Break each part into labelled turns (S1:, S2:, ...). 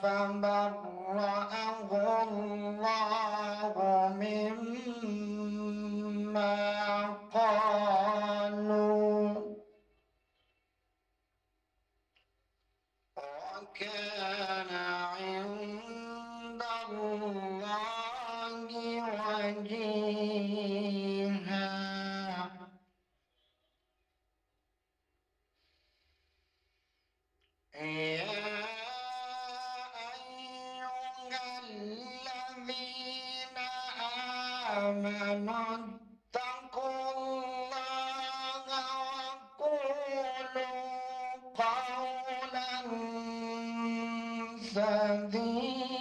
S1: فبرأه الله مما قالوا وكان عند الله وجيها। يا أيها الذين آمنوا اتقوا الله وقولوا قولا سديدا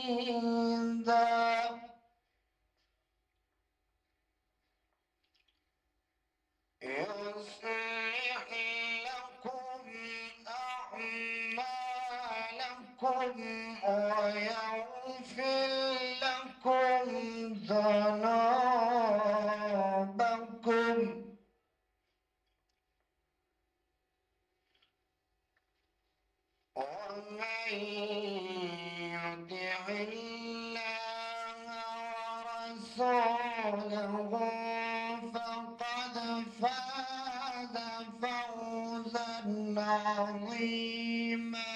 S1: يصلح لكم أعمالكم ويغفر لكم ذنوبكم ومن يطع الله ورسوله فقد فاز فوزا عظيما.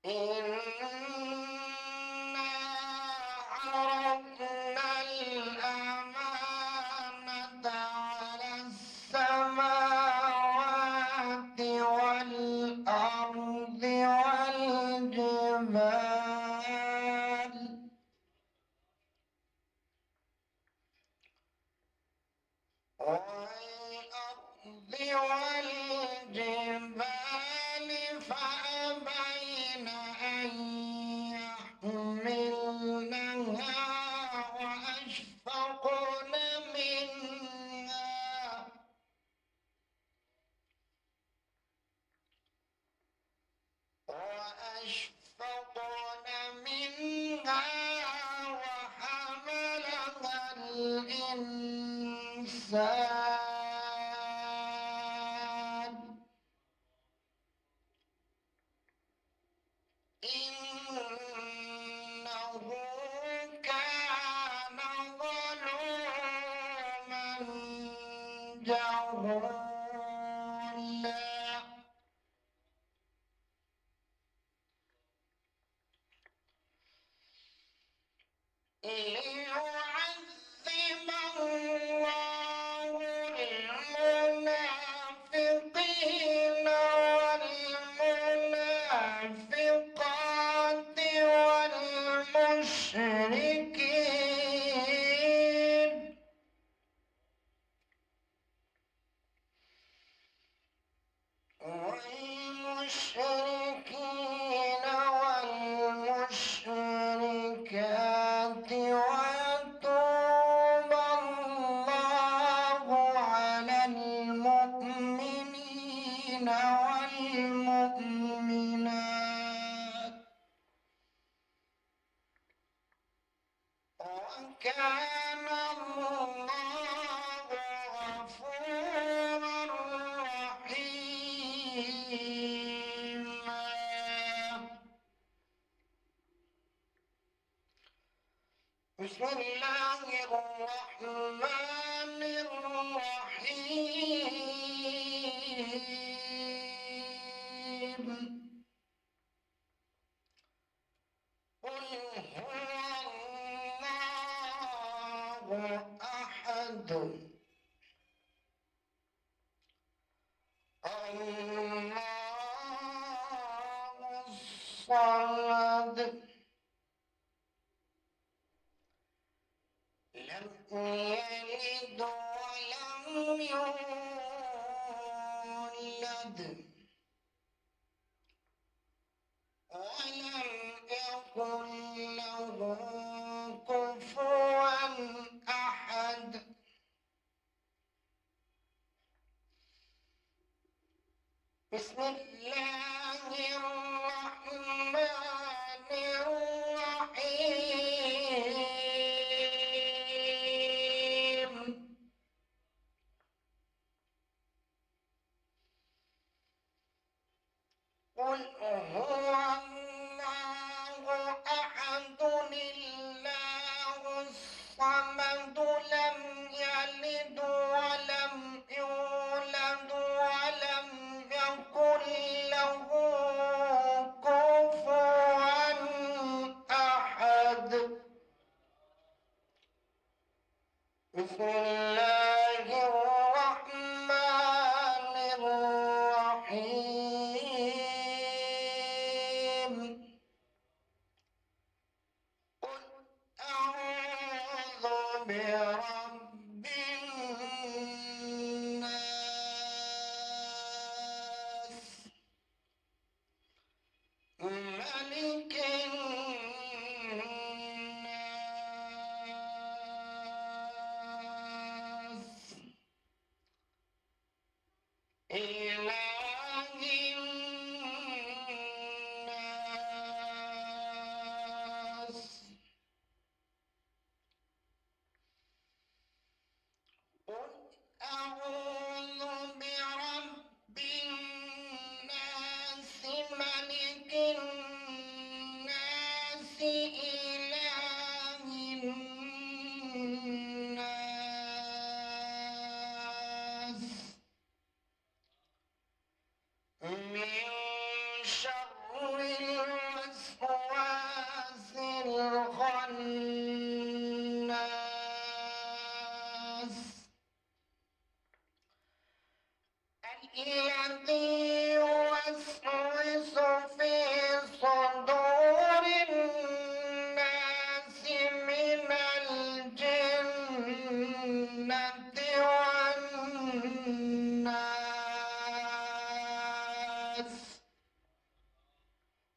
S1: إنا عرضنا الأمانة على السماوات والأرض والجبال فأبين أن يحملنها وأشفقن منها وحملها الإنسان إنه كان ظلوما جهولا. المشركين والمشركات ويتوب الله على المؤمنين والمؤمنات وكان الله غفورا رحيما. بسم الله الرحمن الرحيم. قل هو الله أحد الله الصمد لم يلد ولم يولد ولم يكن له كفوا أحد. بسم الله الرحمن الرحيم. قل هو الله أحد الله الصمد لم يلد ولم يولد ولم يكن له كفوا أحد. بسم الله الرحمن الرحيم. قل أعوذ برب الناس ملك الناس إله الناس. قل أعوذ برب الناس ملك الناس إله الناس من شر الوسواس الخناس الذي يوسوس في صدور الناس من الجنة والناس.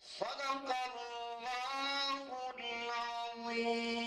S1: صدق الله العظيم.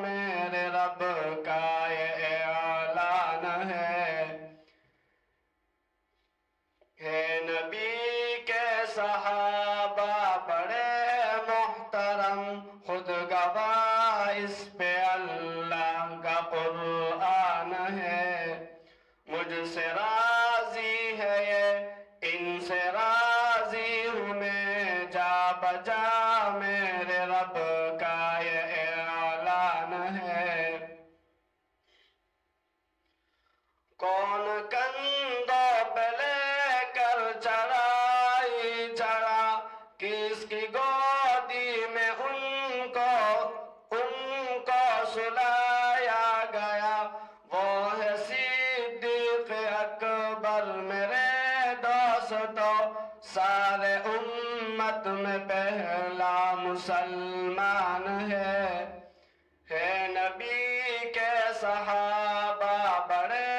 S1: میرے رب کا یہ اعلان ہے۔ نبی کے صحابہ بڑے محترم، خود گواہ اس پہ اللہ کا قرآن ہے۔ مجھ سے راضی ہے یہ، ان سے راضی ہوں میں، جا بجا میرے رب کا یہ اعلان ہے۔ کون کندھوں پہ لے کر چڑھائی چڑھا، کس کی گودی میں ان کو سلایا گیا، وہ ہے صدیق اکبر میرے دوستو، سارے امت میں پہلا مسلمان ہے۔ نبی کے صحابہ بڑے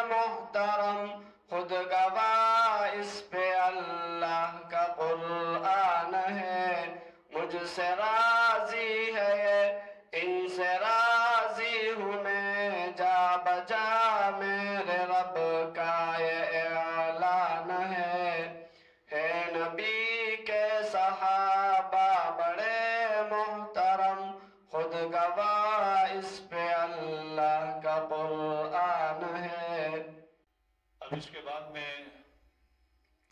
S1: محترم، خود گواہ اس پہ اللہ کا قرآن ہے۔ مجھ سے راضی ہے یہ، ان سے راضی ہوں میں، جا بجا میرے رب کا یہ اعلان ہے۔ نبی کے صحابہ بڑے محترم، خود گواہ اس پہ اللہ کا قرآن ہے۔
S2: اب اس کے بعد میں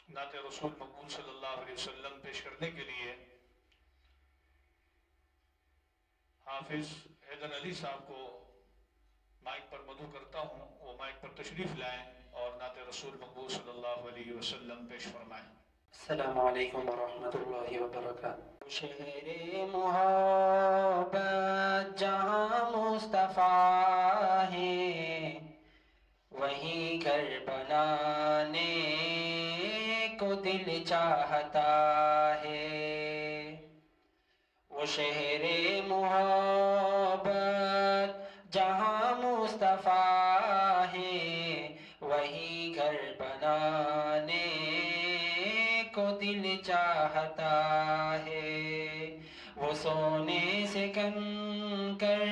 S2: نعت رسول مقبول صلی اللہ علیہ وسلم پیش کرنے کے لیے حافظ حیدر علی صاحب کو مائک پر مدعو کرتا ہوں، وہ مائک پر تشریف لائیں اور نعت رسول مقبول صلی اللہ علیہ وسلم پیش فرمائیں۔
S3: السلام علیکم ورحمۃ اللہ وبرکاتہ۔ شہر محبت جہاں مصطفیٰ ہے، وہیں گھر بنانے کو دل چاہتا ہے۔ وہ شہر محبت جہاں مصطفیٰ ہے، وہیں گھر بنانے کو دل چاہتا ہے۔ وہ سونے سے کنکر،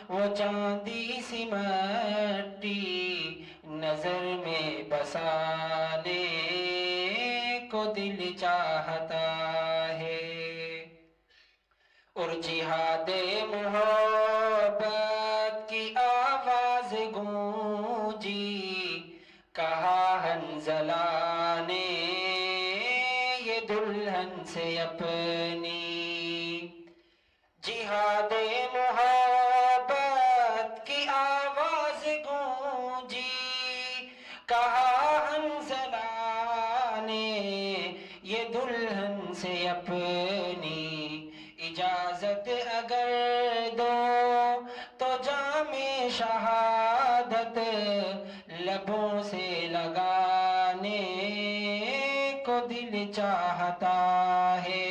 S3: وہ چاندی سی مٹی، نظر میں بسانے کو دل چاہتا ہے۔ اور جہاد محبت کی آواز گونجی، کہا حنظلہ نے یہ دلہن سے اپنی۔ جہاد محبت کی آواز گونجی، کہا حنظلہ نے یہ دلہن سے اپنی۔ اجازت اگر دو تو جام شہادت لبوں سے لگانے کو دل چاہتا ہے۔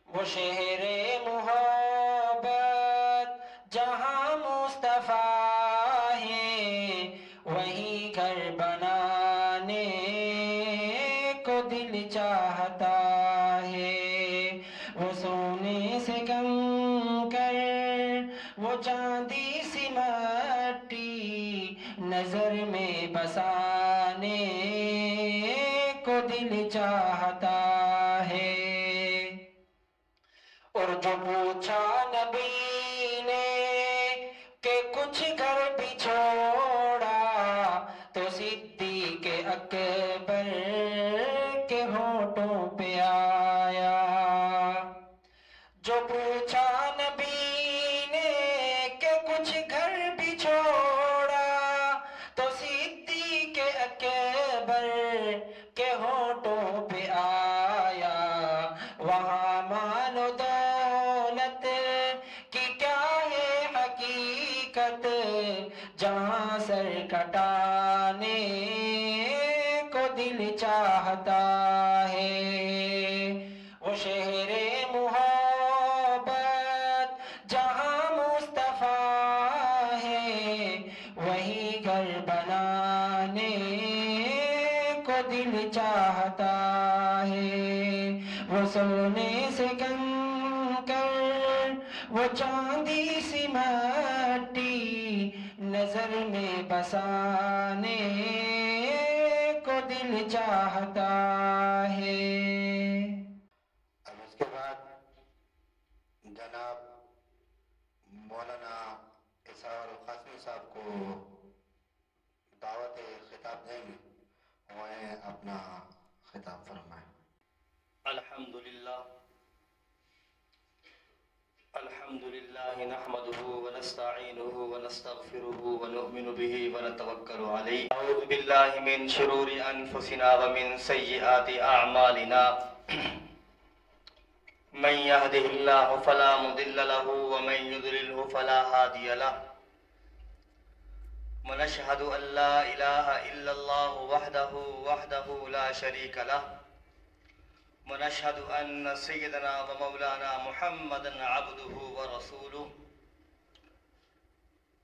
S3: وہ شہر محبت جہاں مصطفیٰ ہے، وہیں گھر بنانے کو دل چاہتا ہے۔ وہ سونے سے کنکر، وہ چاندی سی مٹی، نظر میں بسانے کو دل چاہتا ہے۔ اور جو پوچھا نبی نے کہ کچھ گھر بھی چھوڑا، تو صدیق اکبر کے ہونٹوں پہ آیا۔ جو پوچھا نبی نے کہ کچھ گھر بھی چھوڑا، تو صدیق اکبر کے ہونٹوں پہ آیا۔ وہاں مال و دولت کی کیا ہے حقیقت، جہاں سر کٹانے کو دل چاہتا ہے۔ وہ شہر محبت جہاں مصطفیٰ ہے، وہیں گھر بنانے کو دل چاہتا ہے۔ وہ سونے سے کنکر،
S4: وہ چاندی سی مٹی نظر میں بسانے کو دل چاہتا ہے۔
S5: اب اس کے بعد جناب مولانا اسحاق القاسمی صاحب کو دعوت خطاب دیں گے، وہ اپنا خطاب فرمائیں۔
S6: الحمد لله نحمده ونستعينه ونستغفره ونؤمن به ونتوكل عليه نعوذ بالله من شرور أنفسنا ومن سيئات أعمالنا من يهده الله فلا مضل له ومن يضلله فلا هادي له ونشهد أن لا إله إلا الله وحده لا شريك له ونشهد أن سيدنا ومولانا محمدًا عبده ورسوله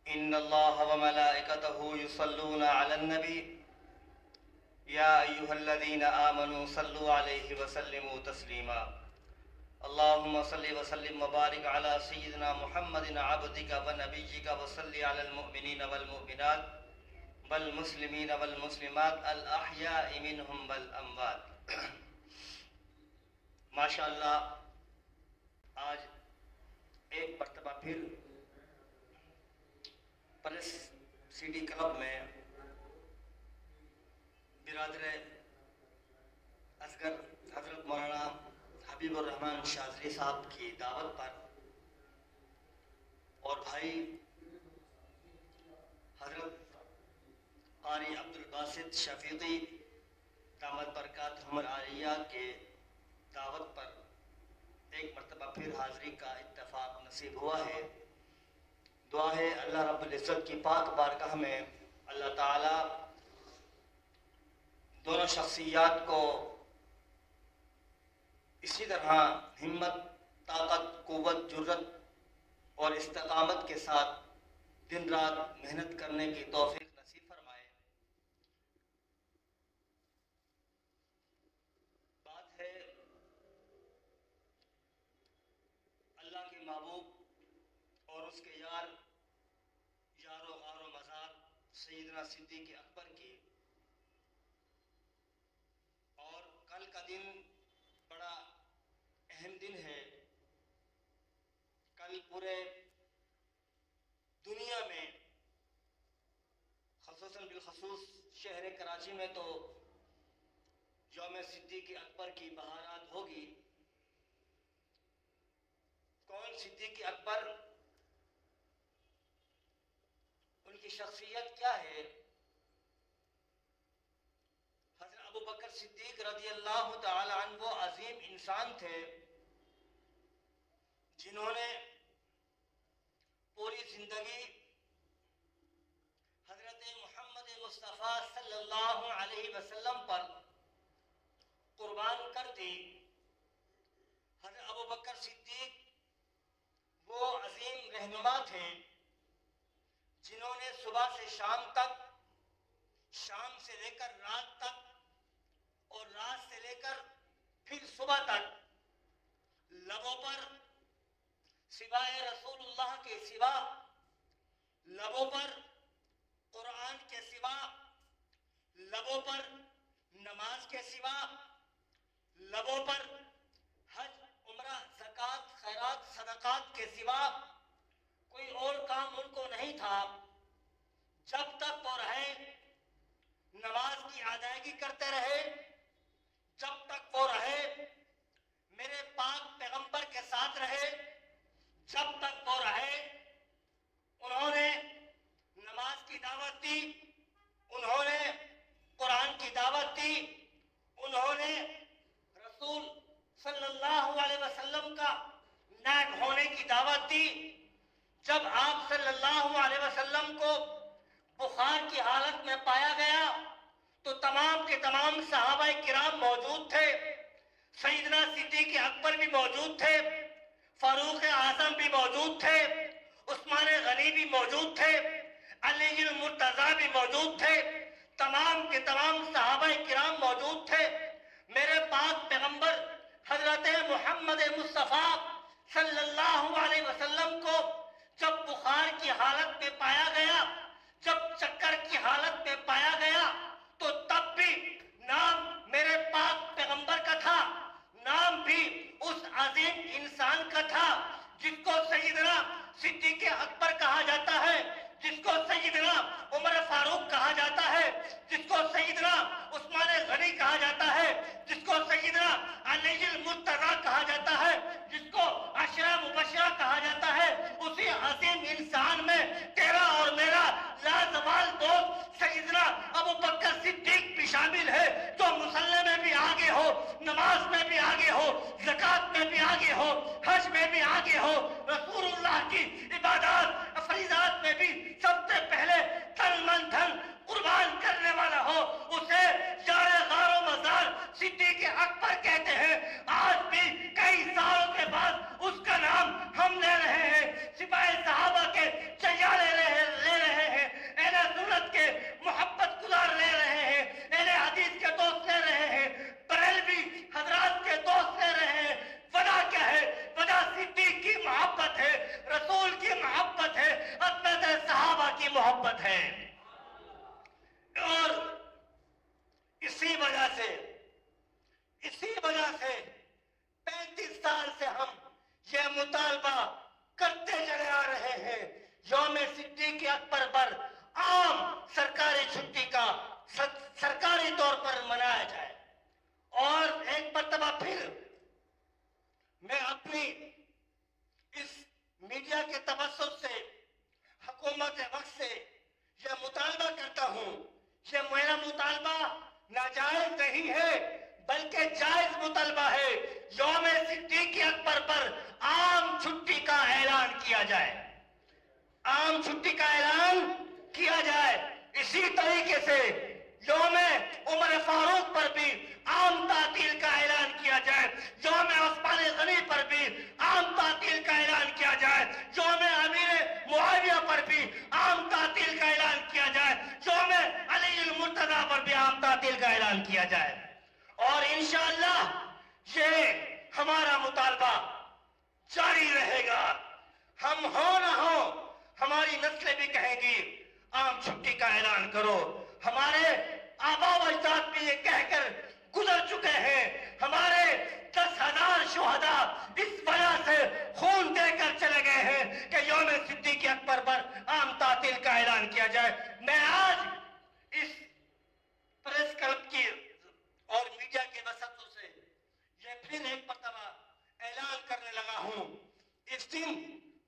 S6: إن الله وملائكته يصلون على النبي يا أيها الذين آمنوا صلوا عليه وسلموا تسليما اللهم صل وسلم وبارك على سيدنا محمد عبدك ونبيك وصل على المؤمنين والمؤمنات والمسلمين والمسلمات الأحياء منهم والأموات۔ ماشاءاللہ آج ایک مرتبہ پھر پریس سٹی کلب میں برادر اصغر حضرت مولانا حبیب الرحمن شاذلی صاحب کی دعوت پر اور بھائی حضرت قاری عبدالباسط شفیقی دامت برکاتہم العالیہ کے دعوت پر ایک مرتبہ پھر حاضری کا اتفاق نصیب ہوا ہے۔ دعا ہے اللہ رب العزت کی پاک بارگاہ میں اللہ تعالی دونوں شخصیات کو اسی طرح ہمت، طاقت، قوت، جرت اور استقامت کے ساتھ دن رات محنت کرنے کی توفیق نصیب فرمائے۔ بات ہے اللہ کے محبوب اور اس کے یار و غار و مزار سیدنا صدیق اکبر کی، اور کل کا دن بڑا اہم دن ہے۔ کل پورے دنیا میں خصوصاً بالخصوص شہر کراچی میں تو یوم صدیق اکبر کی بہارات ہوگی۔ کون صدیق اکبر، ان کی شخصیت کیا ہے؟ حضرت ابو بکر صدیق رضی اللہ تعالی عنہ وہ عظیم انسان تھے جنہوں نے پوری زندگی حضرت محمد مصطفیٰ صلی اللہ علیہ وسلم پر قربان کر دی۔ حضرت ابو بکر صدیق وہ عظیم رہنما تھے جنہوں نے صبح سے شام تک، شام سے لے کر رات تک اور رات سے لے کر پھر صبح تک لبوں پر سوائے رسول اللہ کے سوا، لبوں پر قرآن کے سوا، لبوں پر نماز کے سوا، لبوں پر حج، عمرہ، زکوٰۃ، خیرات، صدقات کے سوا کوئی اور کام ان کو نہیں تھا۔ جب تک وہ رہے نماز کی ادائیگی کرتے رہے، جب تک وہ رہے میرے پاک پیغمبر کے ساتھ رہے، جب تک وہ رہے انہوں نے نماز کی دعوت دی، انہوں نے قرآن کی دعوت دی، انہوں نے رسول صلی اللہ علیہ وسلم کا نائب ہونے کی دعوت دی۔ جب آپ صلی اللہ علیہ وسلم کو بخار کی حالت میں پایا گیا تو تمام کے تمام صحابہ کرام موجود تھے، سیدنا صدیق اکبر بھی موجود تھے، فاروق اعظم بھی موجود تھے، عثمان غنی بھی موجود تھے، علی المرتضیٰ بھی موجود تھے، تمام کے تمام صحابہ کرام موجود تھے۔ میرے پاک پیغمبر حضرت محمد مصطفیٰ صلی اللہ علیہ وسلم کو جب بخار کی حالت میں پایا گیا، جب چکر کی حالت میں پایا گیا، تو تب بھی نام میرے پاک پیغمبر کا تھا، نام بھی اس عظیم انسان کا تھا جس کو سیدنا صدیق اکبر کہا جاتا ہے، جس کو سیدنا عمر فاروق کہا جاتا ہے، جس کو سیدنا عثمان غنی کہا جاتا ہے، جس کو سیدنا علی المرتضیٰ کہا جاتا ہے، جس کو عشرہ مبشرہ کہا جاتا ہے۔ اسی عظیم انسان میں تیرا اور میرا لازوال دوست سیدنا ابو بکر صدیق بھی شامل ہے، جو مصلی میں بھی آگے ہو، نماز میں بھی آگے ہو، زکوٰۃ میں بھی آگے ہو، حج میں بھی آگے ہو، رسول اللہ کی عبادات فریضات میں بھی سب سے پہلے تن من دھن قربان کرنے والا ہو، اسے جار غار و مزار صدیق اکبر کہتے ہیں۔ آج بھی کئی سالوں کے بعد اس کا نام ہم لے رہے ہیں، سپاہی صحابہ کے چیا لے رہے ہیں، اہل سنت کے محبت گزار لے رہے ہیں، اہل حدیث کے دوست لے رہے ہیں، بریلوی حضرات کے دوست لے رہے ہیں۔ وجہ کیا ہے؟ وجہ صدیق کی محبت ہے، رسول کی محبت ہے، اتباع صحابہ کی محبت ہے۔ اور اسی وجہ سے 35 سال سے ہم یہ مطالبہ کرتے چلے آ رہے ہیں، یوم صدیق اکبر پر عام سرکاری چھٹی کا سرکاری طور پر منایا جائے۔ اور ایک مرتبہ پھر میں اپنی اس میڈیا کے توسط سے حکومت وقت سے یہ مطالبہ کرتا ہوں، یہ میرا مطالبہ ناجائز نہیں ہے بلکہ جائز مطالبہ ہے، یوم صدیق اکبر پر عام چھٹی کا اعلان کیا جائے، عام چھٹی کا اعلان کیا جائے۔ اسی طریقے سے یوم عمر فاروق پر بھی عام تعطیل کا اعلان کیا جائے، یوم عثمان غنی پر بھی عام تعطیل کا اعلان کیا جائے، یوم امیر معاویہ پر بھی عام تعطیل کا اعلان کیا جائے، یوم علی المرتضیٰ پر بھی عام تعطیل کا اعلان کیا جائے۔ اور انشاءاللہ یہ ہمارا مطالبہ جاری رہے گا، ہم ہو نہ ہو ہماری نسلیں بھی کہیں گی عام چھٹی کا اعلان کرو۔ ہمارے آبا و اجداد بھی یہ کہہ کر گزر چکے ہیں، ہمارے 10,000 شہداء اس وجہ سے خون دے کر چلے گئے ہیں کہ یوم صدیق اکبر پر عام تعطیل کا اعلان کیا جائے۔ میں آج اس پریس کلب کی اور میڈیا کے وسطوں سے یہ پھر ایک مرتبہ اعلان کرنے لگا ہوں، اس دن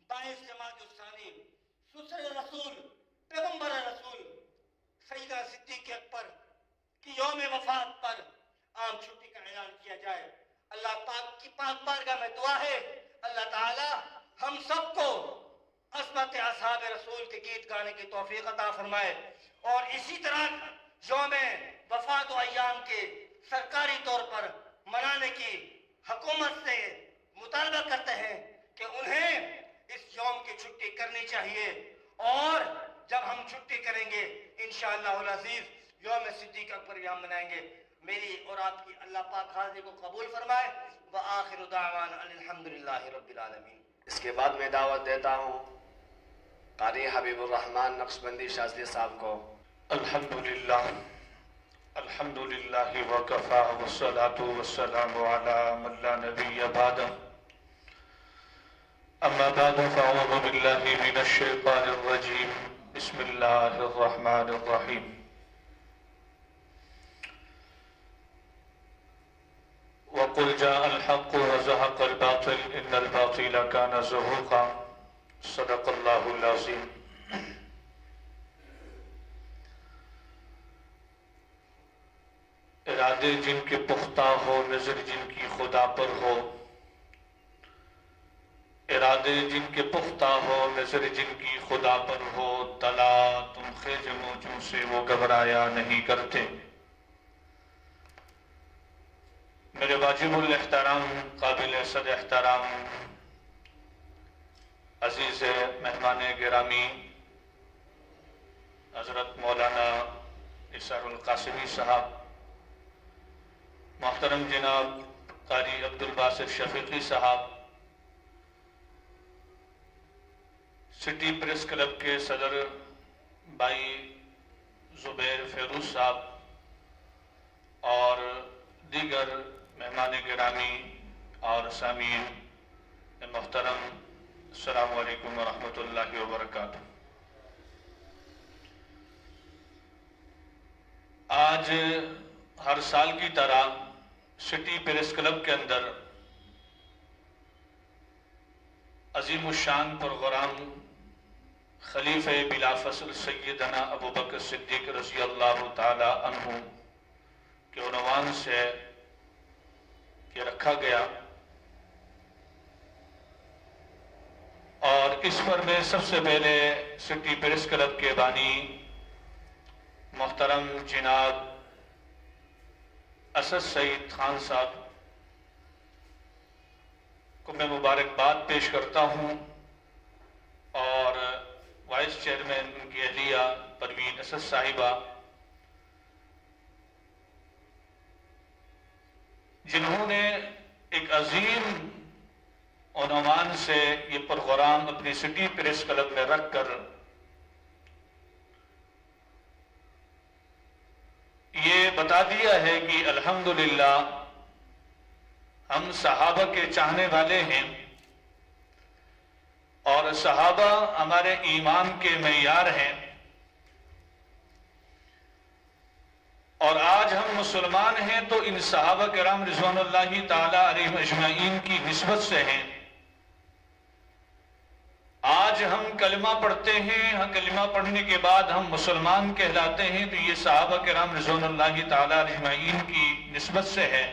S6: 22 جمادی الثانی سسر رسول پیغمبر رسول سیدنا صدیق اکبر کی یوم وفات پر عام چھٹی کا اعلان کیا جائے۔ اللہ پاک کی پاک بارگاہ میں دعا ہے اللہ تعالی ہم سب کو عظمت اصحاب رسول کے گیت گانے کی توفیق عطا فرمائے، اور اسی طرح یوم وفات و ایام کے سرکاری طور پر منانے کی حکومت سے مطالبہ کرتے ہیں کہ انہیں اس یوم کی چھٹی کرنی چاہیے، اور جب ہم چھٹی کریں گے انشاءاللہ العزیز یوم صدیق اکبر بھی ہم منائیں گے۔ میری اور آپ کی اللہ پاک حاضری کو قبول فرمائے۔ وآخر دعوانا الحمدللہ رب العالمین۔
S7: اس کے بعد میں دعوت دیتا ہوں قاری حبیب الرحمن نقشبندی شاذلی صاحب کو۔
S2: الحمدللہ وکفا والصلاة والسلام علی من لا نبی بعدہ، اما بعد فاعوذ باللہ من الشیطان الرجیم، بسم اللہ الرحمن الرحیم۔ وقل جاء الحق وزهق الباطل ان الباطل كان زهوقا، صدق اللہ العظیم۔ ارادے جن کے پختہ ہو، نظر جن کی خدا پر ہو، ارادے جن کے پختہ ہو، نظر جن کی خدا پر ہو، تلا تم خیج موجوں سے وہ گھبرایا نہیں کرتے۔ میرے واجب الاحترام، قابل صد احترام، عزیز مہمان گرامی حضرت مولانا نثار القاسمی صاحب، محترم جناب قاری عبدالباسط شفیقی صاحب، سٹی پریس کلب کے صدر بھائی زبیر فیروز صاحب اور دیگر مہمان گرامی اور سامعین محترم، السلام علیکم ورحمۃ اللہ وبرکاتہ۔ آج ہر سال کی طرح سٹی پریس کلب کے اندر عظیم الشان پروگرام خلیفہ بلا فصل سیدنا ابوبکر صدیق رضی اللہ تعالی عنہ کے عنوان سے یہ رکھا گیا، اور اس پر میں سب سے پہلے سٹی پریس کلب کے بانی محترم جناب اسد سعید خان صاحب کو میں مبارکباد پیش کرتا ہوں، اور وائس چیئرمین ان کی اہلیہ پروین اسد صاحبہ، جنہوں نے ایک عظیم عنوان سے یہ پروگرام اپنی سٹی پریس کلب میں رکھ کر یہ بتا دیا ہے کہ الحمدللہ ہم صحابہ کے چاہنے والے ہیں، اور صحابہ ہمارے ایمان کے معیار ہیں، اور آج ہم مسلمان ہیں تو ان صحابہ کرام رضوان اللہ تعالی علیہم اجمعین کی نسبت سے ہیں۔ آج ہم کلمہ پڑھتے ہیں، کلمہ پڑھنے کے بعد ہم مسلمان کہلاتے ہیں، تو یہ صحابہ کرام رضوان اللہ تعالی اجمعین کی نسبت سے ہے۔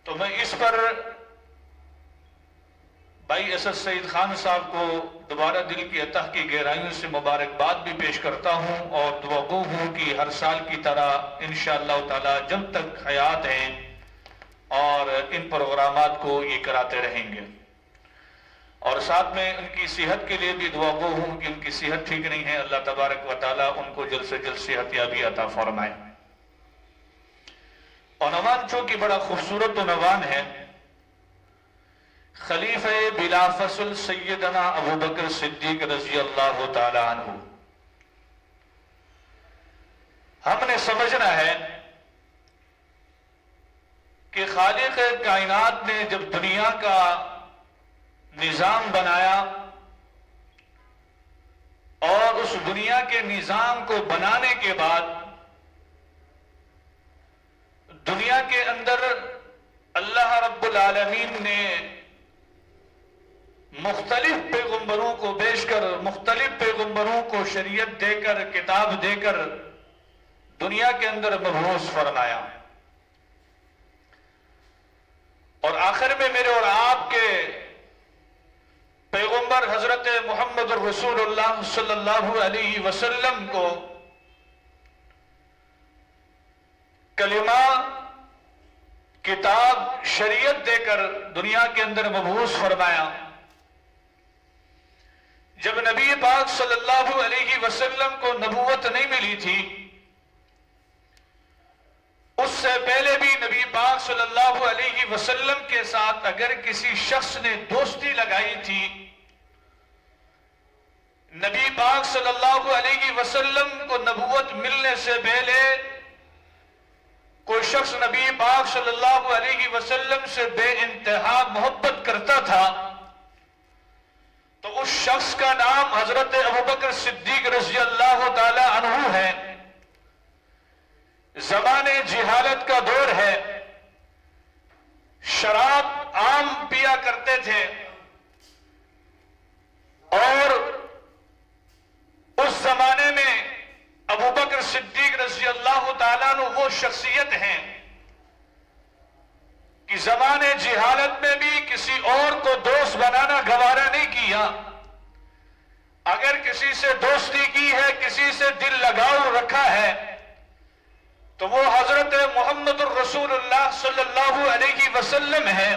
S2: تو میں اس پر بھائی اسد سعید خان صاحب کو دوبارہ دل کی عطا کی گہرائیوں سے مبارکباد بھی پیش کرتا ہوں، اور دعا گو ہوں کہ ہر سال کی طرح انشاءاللہ تعالی جب تک حیات ہیں اور ان پروگرامات کو یہ کراتے رہیں گے، اور ساتھ میں ان کی صحت کے لیے بھی دعا گو ہوں کہ ان کی صحت ٹھیک نہیں ہے، اللہ تبارک و تعالی ان کو جلد سے جلد صحت یابی عطا فرمائے۔ عنوان چونکہ بڑا خوبصورت عنوان ہے، خلیفہ بلا فصل سیدنا ابوبکر صدیق رضی اللہ تعالی عنہ۔ ہم نے سمجھنا ہے کہ خالق کائنات نے جب دنیا کا نظام بنایا، اور اس دنیا کے نظام کو بنانے کے بعد دنیا کے اندر اللہ رب العالمین نے مختلف پیغمبروں کو بھیج کر، مختلف پیغمبروں کو شریعت دے کر، کتاب دے کر دنیا کے اندر مبعوث فرمایا، اور آخر میں میرے اور آپ کے پیغمبر حضرت محمد الرسول اللہ صلی اللہ علیہ وسلم کو کلمہ، کتاب، شریعت دے کر دنیا کے اندر مبعوث فرمایا۔ جب نبی پاک صلی اللہ علیہ وسلم کو نبوت نہیں ملی تھی، اس سے پہلے بھی نبی پاک صلی اللہ علیہ وسلم کے ساتھ اگر کسی شخص نے دوستی لگائی تھی، نبی پاک صلی اللہ علیہ وسلم کو نبوت ملنے سے پہلے کوئی شخص نبی پاک صلی اللہ علیہ وسلم سے بے انتہا محبت کرتا تھا، تو اس شخص کا نام حضرت ابوبکر صدیق رضی اللہ تعالی عنہ ہے۔ زمانے جہالت کا دور ہے، شراب عام پیا کرتے تھے، اور اس زمانے میں ابوبکر صدیق رضی اللہ تعالیٰ عنہ وہ شخصیت ہیں کہ زمانے جہالت میں بھی کسی اور کو دوست بنانا گوارا نہیں کیا۔ اگر کسی سے دوستی کی ہے، کسی سے دل لگاؤ رکھا ہے، تو وہ حضرت محمد الرسول اللہ صلی اللہ علیہ وسلم ہے۔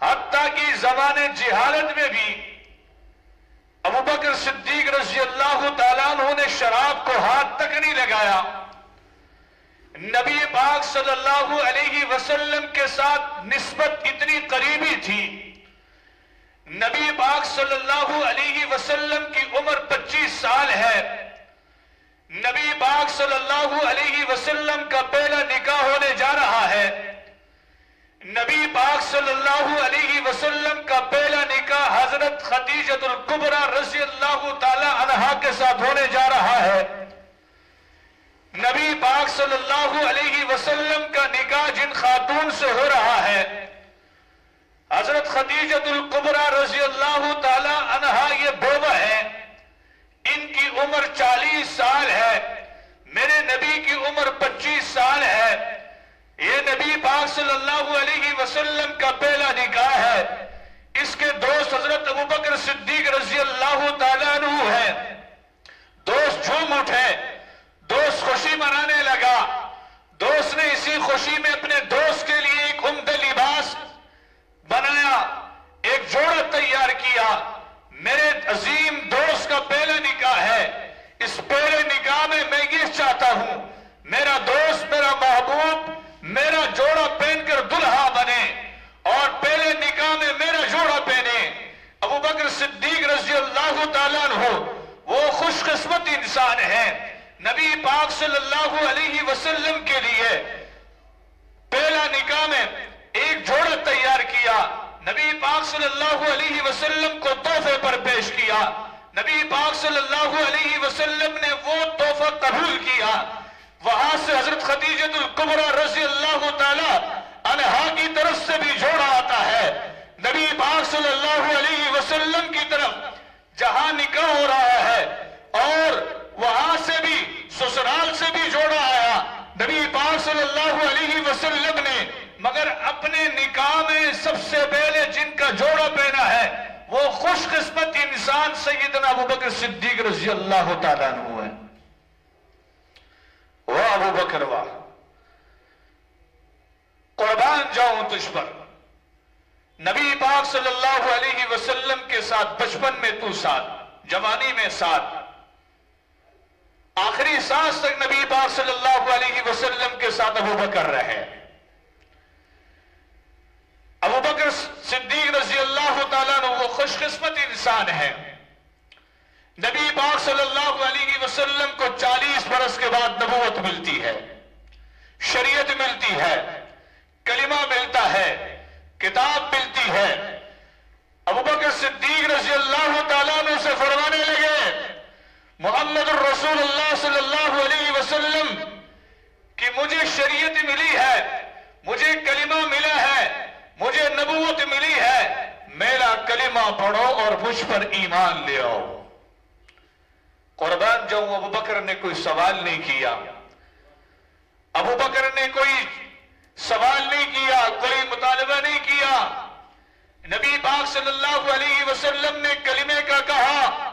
S2: حتیٰ کہ زمانے جہالت میں بھی ابوبکر صدیق رضی اللہ تعالیٰ عنہ نے شراب کو ہاتھ تک نہیں لگایا۔ نبی پاک صلی اللہ علیہ وسلم کے ساتھ نسبت اتنی قریبی تھی، نبی پاک صلی اللہ علیہ وسلم کی عمر 25 سال ہے. نبی پاک صلی اللہ علیہ وسلم کا پہلا نکاح ہونے جا رہا ہے. نبی پاک صلی اللہ علیہ وسلم کا پہلا نکاح حضرت خدیجہ الکبریٰ رضی اللہ تعالی عنہا کے ساتھ ہونے جا رہا ہے. نبی پاک صلی اللہ علیہ وسلم کا نکاح جن خاتون سے ہو رہا ہے حضرت خدیجہ الکبریٰ رضی اللہ تعالی عنہا یہ بیوہ ہے. ان کی عمر 40 سال ہے. میرے نبی کی عمر 25 سال ہے. یہ نبی پاک صلی اللہ علیہ وسلم کا پہلا نکاح ہے. اس کے دوست حضرت ابوبکر صدیق رضی اللہ تعالیٰ عنہ ہے. دوست جھوم اٹھے. دوست خوشی منانے لگا. دوست نے اسی خوشی میں اپنے دوست کے لیے ایک عمدہ لباس بنایا, ایک جوڑا تیار کیا. میرے عظیم دوست کا پہلا نکاح ہے. اس پہلے نکاح میں میں یہ چاہتا ہوں میرا دوست, میرا محبوب میرا جوڑا پہن کر دلہا بنے اور پہلے نکاح میں میرا جوڑا پہنے. ابوبکر صدیق رضی اللہ تعالیٰ عنہ وہ خوش قسمت انسان ہے. نبی پاک صلی اللہ علیہ وسلم کے لیے پہلا نکاح میں ایک جوڑا تیار کیا. نبی پاک صلی اللہ علیہ وسلم کو تحفے پر پیش کیا. نبی پاک صلی اللہ علیہ وسلم نے وہ تحفہ قبول کیا. وہاں سے حضرت خدیجہ الکبریٰ رضی اللہ تعالی عنہا کی طرف سے بھی جوڑا آتا ہے. نبی پاک صلی اللہ علیہ وسلم کی طرف جہاں نکاح ہو رہا ہے اور وہاں سے بھی سسرال سے بھی جوڑا آیا. نبی پاک صلی اللہ علیہ وسلم نے مگر اپنے نکاح میں سب سے پہلے جن کا جوڑا پہنا ہے وہ خوش قسمت انسان سیدنا ابوبکر صدیق رضی اللہ تعالیٰ عنہ ہے. واہ ابو بکر واہ, قربان جاؤں تجھ پر. نبی پاک صلی اللہ علیہ وسلم کے ساتھ بچپن میں تو ساتھ, جوانی میں ساتھ, آخری سانس تک نبی پاک صلی اللہ علیہ وسلم کے ساتھ ابو بکر رہے. ابو بکر صدیق رضی اللہ تعالیٰ عنہ وہ خوش قسمت انسان ہے. نبی پاک صلی اللہ علیہ وسلم کو 40 برس کے بعد نبوت ملتی ہے, شریعت ملتی ہے, کلمہ ملتا ہے, کتاب ملتی ہے. ابو بکر صدیق رضی اللہ تعالیٰ عنہ سے فرمانے لگے محمد الرسول اللہ صلی اللہ علیہ وسلم کہ مجھے شریعت ملی ہے, مجھے کلمہ ملا ہے, مجھے نبوت ملی ہے, میرا کلمہ پڑھو اور مجھ پر ایمان لے آؤ. قربان جاؤں ابو بکر نے کوئی سوال نہیں کیا. ابو بکر نے کوئی سوال نہیں کیا, کوئی مطالبہ نہیں کیا. نبی پاک صلی اللہ علیہ وسلم نے کلمے کا کہا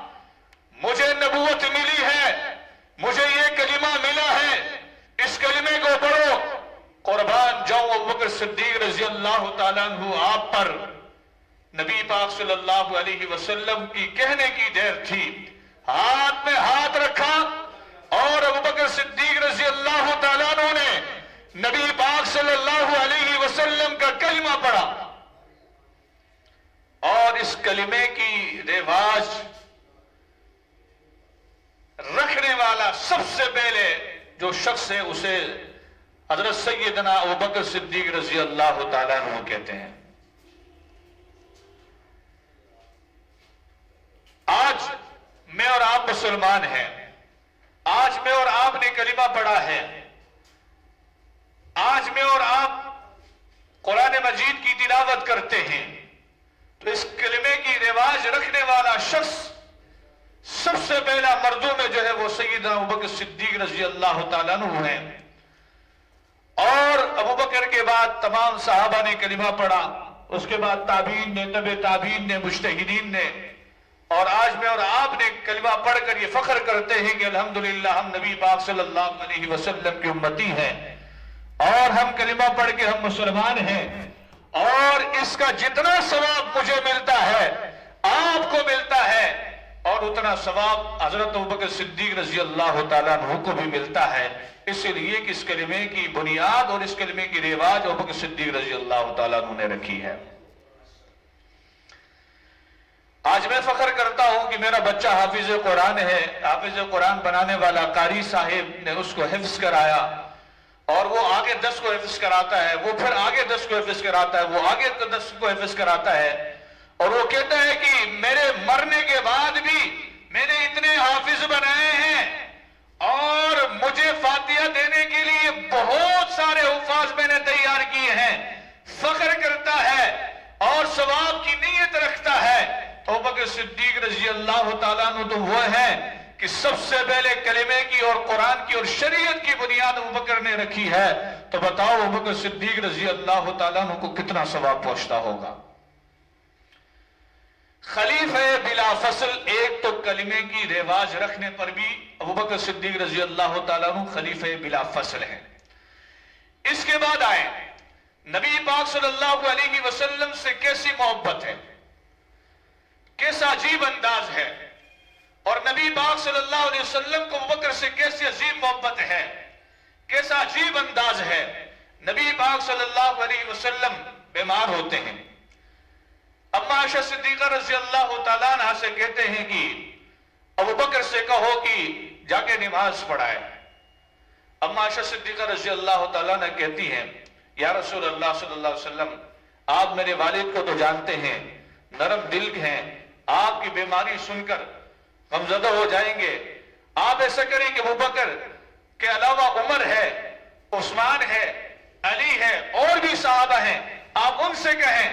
S2: مجھے نبوت ملی ہے, مجھے یہ کلمہ ملا ہے, اس کلمے کو پڑھو. قربان جاؤں ابو بکر صدیق رضی اللہ تعالیٰ عنہ آپ پر نبی پاک صلی اللہ علیہ وسلم کی کہنے کی دیر تھی. ہاتھ میں ہاتھ رکھا اور ابو بکر صدیق رضی اللہ تعالیٰ عنہ نے نبی پاک صلی اللہ علیہ وسلم کا کلمہ پڑھا. اور اس کلمے کی رواج رکھنے والا سب سے پہلے جو شخص ہے اسے حضرت سیدنا ابوبکر صدیق رضی اللہ تعالیٰ عنہ کہتے ہیں. آج میں اور آپ مسلمان ہیں, آج میں اور آپ نے کلمہ پڑھا ہے, آج میں اور آپ قرآن مجید کی تلاوت کرتے ہیں, تو اس کلمے کی رواج رکھنے والا شخص سب سے پہلا مردوں میں جو ہے وہ سیدنا ابوبکر صدیق رضی اللہ تعالیٰ عنہ ہیں. اور ابوبکر کے بعد تمام صحابہ نے کلمہ پڑھا, اس کے بعد تابعین نے, تبع تابعین نے, مجتہدین نے, اور آج میں اور آپ نے کلمہ پڑھ کر یہ فخر کرتے ہیں کہ الحمدللہ ہم نبی پاک صلی اللہ علیہ وسلم کی امتی ہیں اور ہم کلمہ پڑھ کے ہم مسلمان ہیں. اور اس کا جتنا ثواب مجھے ملتا ہے آپ کو ملتا ہے, اور اتنا ثواب حضرت ابوبکر صدیق رضی اللہ تعالیٰ عنہ کو بھی ملتا ہے. اس لیے کہ اس کلمے کی بنیاد اور اس کلمے کی رواج ابوبکر صدیق رضی اللہ تعالیٰ عنہ نے رکھی ہے. آج میں فخر کرتا ہوں کہ میرا بچہ حافظ قرآن ہے. حافظ قرآن بنانے والا قاری صاحب نے اس کو حفظ کرایا اور وہ آگے 10 کو حفظ کراتا ہے, وہ پھر آگے 10 کو حفظ کراتا ہے, وہ آگے 10 کو حفظ کراتا ہے, اور وہ کہتا ہے کہ میرے مرنے کے بعد بھی میں نے اتنے حافظ بنائے ہیں اور مجھے فاتحہ دینے کے لیے بہت سارے حفاظ میں نے تیار کیے ہیں. فخر کرتا ہے اور ثواب کی نیت رکھتا ہے. ابوبکر صدیق رضی اللہ تعالیٰ عنہ تو وہ ہے کہ سب سے پہلے کلمے کی اور قرآن کی اور شریعت کی بنیاد ابوبکر نے رکھی ہے. تو بتاؤ ابوبکر صدیق رضی اللہ تعالیٰ عنہ کو کتنا ثواب پہنچتا ہوگا. خلیفہ بلا فصل, ایک تو کلمے کی رواج رکھنے پر بھی ابوبکر صدیق رضی اللہ تعالیٰ عنہ خلیفہ بلا فصل ہے. اس کے بعد آئے نبی پاک صلی اللہ علیہ وسلم سے کیسی محبت ہے, کیسا عجیب انداز ہے, اور نبی پاک صلی اللہ علیہ وسلم کو ابوبکر سے کیسی عظیم محبت ہے, کیسا عجیب انداز ہے. نبی پاک صلی اللہ علیہ وسلم بیمار ہوتے ہیں. اما عائشہ صدیقہ رضی اللہ تعالیٰ عنہ سے کہتے ہیں کہ ابوبکر سے کہو کہ جا کے نماز پڑھائے. اما عائشہ صدیقہ رضی اللہ تعالیٰ عنہ کہتی ہیں یا رسول اللہ صلی اللہ علیہ وسلم, آپ میرے والد کو تو جانتے ہیں, نرم دل ہیں, آپ کی بیماری سن کر غمزدہ ہو جائیں گے. آپ ایسا کریں کہ ابوبکر کے علاوہ عمر ہے, عثمان ہے, علی ہے, اور بھی صحابہ ہیں, آپ ان سے کہیں.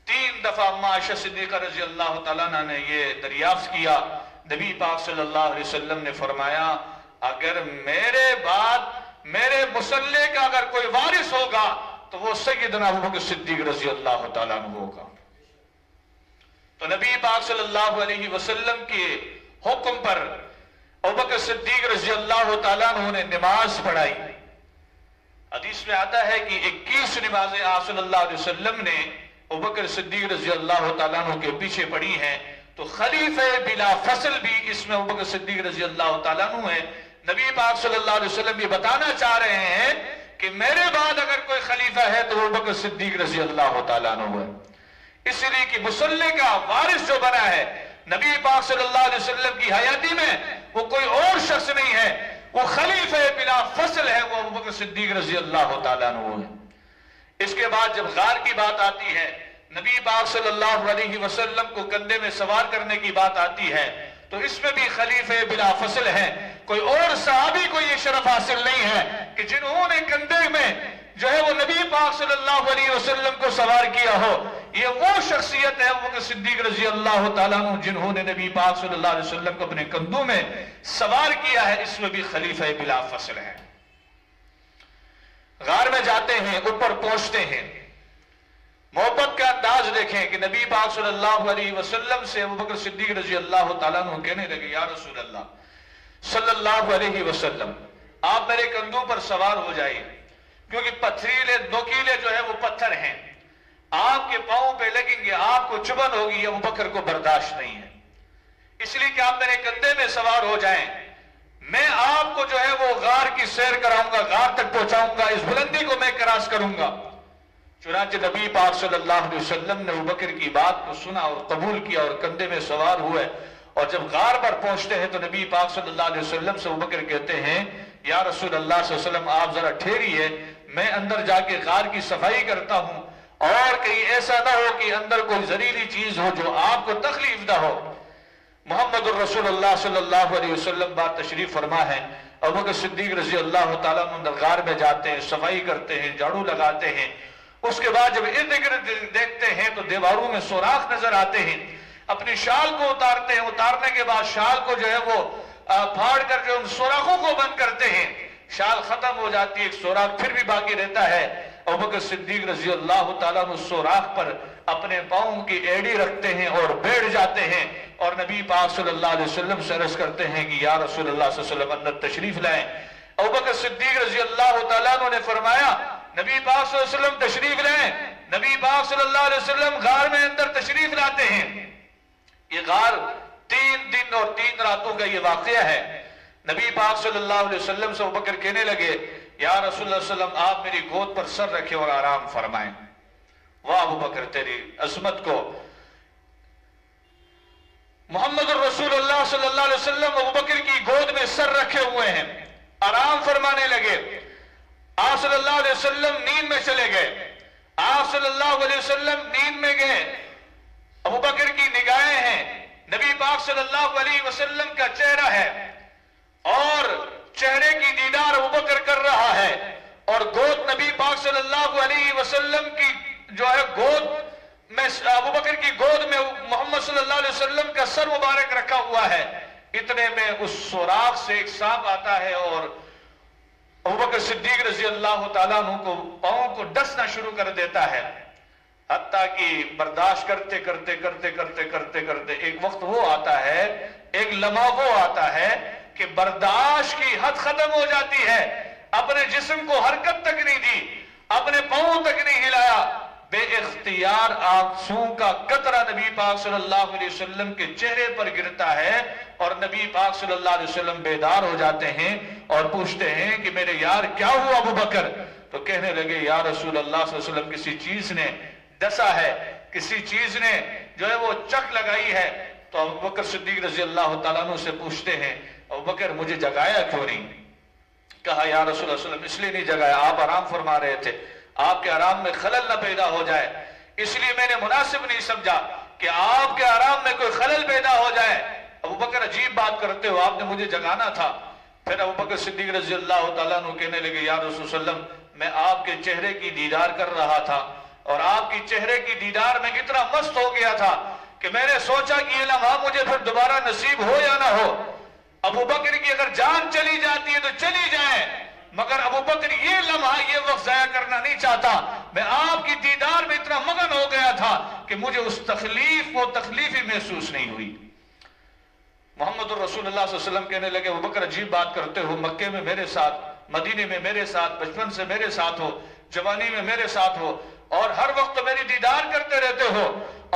S2: 3 دفعہ اما عائشہ صدیقہ رضی اللہ تعالیٰ عنہ نے یہ دریافت کیا. نبی پاک صلی اللہ علیہ وسلم نے فرمایا اگر میرے بعد میرے مصلی کا اگر کوئی وارث ہوگا تو وہ سیدنا ابوبکر صدیق رضی اللہ تعالیٰ عنہ ہوگا. تو نبی پاک صلی اللہ علیہ وسلم کے حکم پر ابوبکر صدیق رضی اللہ تعالیٰ عنہ نے نماز پڑھائی. حدیث میں آتا ہے کہ 21 نمازیں آپ صلی اللہ علیہ وسلم نے ابوبکر صدیق رضی اللہ تعالیٰ عنہ کے پیچھے پڑھی ہیں. تو خلیفہ بلا فصل بھی اس میں ابوبکر صدیق رضی اللہ تعالیٰ عنہ ہے. نبی پاک صلی اللہ علیہ وسلم یہ بتانا چاہ رہے ہیں کہ میرے بعد اگر کوئی خلیفہ ہے تو ابوبکر صدیق رضی اللہ تعالیٰ عنہ ہے. اس لیے کہ مصلی کا وارث جو بنا ہے نبی پاک صلی اللہ علیہ وسلم کی حیاتی میں وہ کوئی اور شخص نہیں ہے, وہ خلیفہ بلا فصل ہے, وہ ابوبکر صدیق رضی اللہ تعالیٰ عنہ ہے. اس کے بعد جب غار کی بات آتی ہے, نبی پاک صلی اللہ علیہ وسلم کو کندھے میں سوار کرنے کی بات آتی ہے, تو اس میں بھی خلیفہ بلا فصل ہے. کوئی اور صحابی کو یہ شرف حاصل نہیں ہے کہ جنہوں نے کندھے میں جو ہے وہ نبی پاک صلی اللہ علیہ وسلم کو سوار کیا ہو. یہ وہ شخصیت ہے ابوبکر صدیق رضی اللہ تعالیٰ عنہ جنہوں نے نبی پاک صلی اللہ علیہ وسلم کو اپنے کندھوں میں سوار کیا ہے. اس میں بھی خلیفہ بلا فصل ہے. غار میں جاتے ہیں, اوپر پہنچتے ہیں, محبت کا انداز دیکھیں کہ نبی پاک صلی اللہ علیہ وسلم سے ابوبکر صدیق رضی اللہ تعالیٰ عنہ کہنے لگے یا رسول اللہ صلی اللہ علیہ وسلم آپ میرے کندھوں پر سوار ہو جائیں, کیونکہ پتھریلے نوکیلے جو ہے وہ پتھر ہیں, آپ کے پاؤں پہ لگیں گے, آپ کو چبھن ہوگی, یہ ابوبکر کو برداشت نہیں ہے. اس لیے کہ آپ میرے کندھے میں سوار ہو جائیں, میں آپ کو جو ہے وہ غار کی سیر کراؤں گا, غار تک پہنچاؤں گا, اس بلندی کو میں کراس کروں گا. چنانچہ نبی پاک صلی اللہ علیہ وسلم نے ابوبکر کی بات کو سنا اور قبول کیا اور کندھے میں سوار ہوئے. اور جب غار پر پہنچتے ہیں تو نبی پاک صلی اللہ علیہ وسلم سے ابوبکر کہتے ہیں یا رسول اللہ صلی اللہ علیہ وسلم آپ ذرا ٹھہریے, میں اندر جا کے غار کی صفائی کرتا ہوں, اور کہیں ایسا نہ ہو کہ اندر کوئی زہریلی چیز ہو جو آپ کو تکلیف دہ ہو. محمد الرسول اللہ صلی اللہ علیہ وسلم بات تشریف فرما ہے. ابوبکر صدیق رضی اللہ تعالیٰ عنہ غار میں جاتے ہیں, صفائی کرتے ہیں, جھاڑو لگاتے ہیں. اس کے بعد جب ارد گرد دیکھتے ہیں تو دیواروں میں سوراخ نظر آتے ہیں. اپنی شال کو اتارتے ہیں, اتارنے کے بعد شال کو جو ہے وہ پھاڑ کر جو ان سوراخوں کو بند کرتے ہیں. شال ختم ہو جاتی ہے, ایک سوراخ پھر بھی باقی رہتا ہے. ابوبکر صدیق رضی اللہ تعالیٰ عنہ سوراخ پر اپنے پاؤں کی ایڑی رکھتے ہیں اور بیٹھ جاتے ہیں, اور نبی پاک صلی اللہ علیہ وسلم سے عرض کرتے ہیں کہ یا رسول اللہ صلی اللہ علیہ وسلم اندر تشریف لائیں. ابوبکر صدیق رضی اللہ تعالیٰ عنہ نے فرمایا نبی پاک صلی اللہ علیہ وسلم تشریف لائیں. نبی پاک صلی اللہ علیہ وسلم غار میں اندر تشریف لاتے ہیں. یہ غار 3 دن اور 3 راتوں کا یہ واقعہ ہے. نبی پاک صلی اللہ علیہ وسلم سے ابوبکر کہنے لگے یا رسول اللہ صلی اللہ علیہ وسلم آپ میری گود پر سر رکھیں اور آرام فرمائیں. واہ ابوبکر تیری عظمت کو محمد الرسول اللہ صلی اللہ علیہ وسلم ابو بکر کی گود میں سر رکھے ہوئے ہیں، آرام فرمانے لگے۔ آپ صلی اللہ علیہ وسلم نیند میں چلے گئے، آپ صلی اللہ علیہ وسلم نیند میں گئے، ابو بکر کی نگاہیں ہیں، نبی پاک صلی اللہ علیہ وسلم کا چہرہ ہے اور چہرے کی دیدار ابو بکر کر رہا ہے، اور گود نبی پاک صلی اللہ علیہ وسلم کی جو ہے گود میں، ابو بکر کی گود میں محمد صلی اللہ علیہ وسلم کا سر مبارک رکھا ہوا ہے۔ اتنے میں اس سوراخ سے ایک سانپ آتا ہے اور ابو بکر صدیق رضی اللہ تعالیٰ عنہ کو پاؤں کو ڈسنا شروع کر دیتا ہے، حتیٰ کہ برداشت کرتے کرتے کرتے کرتے کرتے کرتے ایک وقت وہ آتا ہے، ایک لمحہ وہ آتا ہے کہ برداشت کی حد ختم ہو جاتی ہے، اپنے جسم کو حرکت تک نہیں دی، اپنے پاؤں تک نہیں ہلایا، بے اختیار آنسوں کا قطرہ نبی پاک صلی اللہ علیہ وسلم کے چہرے پر گرتا ہے، اور نبی پاک صلی اللہ علیہ وسلم بیدار ہو جاتے ہیں اور پوچھتے ہیں کہ میرے یار کیا ہوا ابو بکر؟ تو کہنے لگے یا رسول اللہ صلی اللہ علیہ وسلم کسی چیز نے ڈسا ہے، کسی چیز نے جو ہے وہ چک لگائی ہے۔ تو ابو بکر صدیق رضی اللہ تعالیٰ عنہ سے پوچھتے ہیں ابو بکر مجھے جگایا کیوں نہیں؟ کہا یا رسول اللہ صلی اللہ علیہ وسلم اس لیے نہیں جگایا، آپ آرام فرما رہے تھے، آپ کے آرام میں خلل نہ پیدا ہو جائے، اس لیے میں نے مناسب نہیں سمجھا کہ آپ کے آرام میں کوئی خلل پیدا ہو جائے۔ ابو بکر عجیب بات کرتے ہو، آپ نے مجھے جگانا تھا۔ پھر ابو بکر صدیق رضی اللہ تعالیٰ عنہ کہنے لگے یا رسول اللہ صلی اللہ علیہ وسلم میں آپ کے چہرے کی دیدار کر رہا تھا، اور آپ کی چہرے کی دیدار میں اتنا مست ہو گیا تھا کہ میں نے سوچا کہ یہ لمحہ مجھے پھر دوبارہ نصیب ہو یا نہ ہو۔ ابو بکر کی اگر جان چلی جاتی ہے تو چلی جائے، مگر ابو بکر یہ لمحہ یہ وقت ضائع کرنا نہیں چاہتا۔ میں آپ کی دیدار میں اتنا مگن ہو گیا تھا کہ مجھے اس تکلیف وہ تکلیف ہی محسوس نہیں ہوئی۔ محمد الرسول اللہ صلی اللہ علیہ وسلم کہنے لگے ابو بکر عجیب بات کرتے ہو، مکے میں میرے ساتھ، مدینے میں میرے ساتھ، بچپن سے میرے ساتھ ہو، جوانی میں میرے ساتھ ہو، اور ہر وقت میری دیدار کرتے رہتے ہو،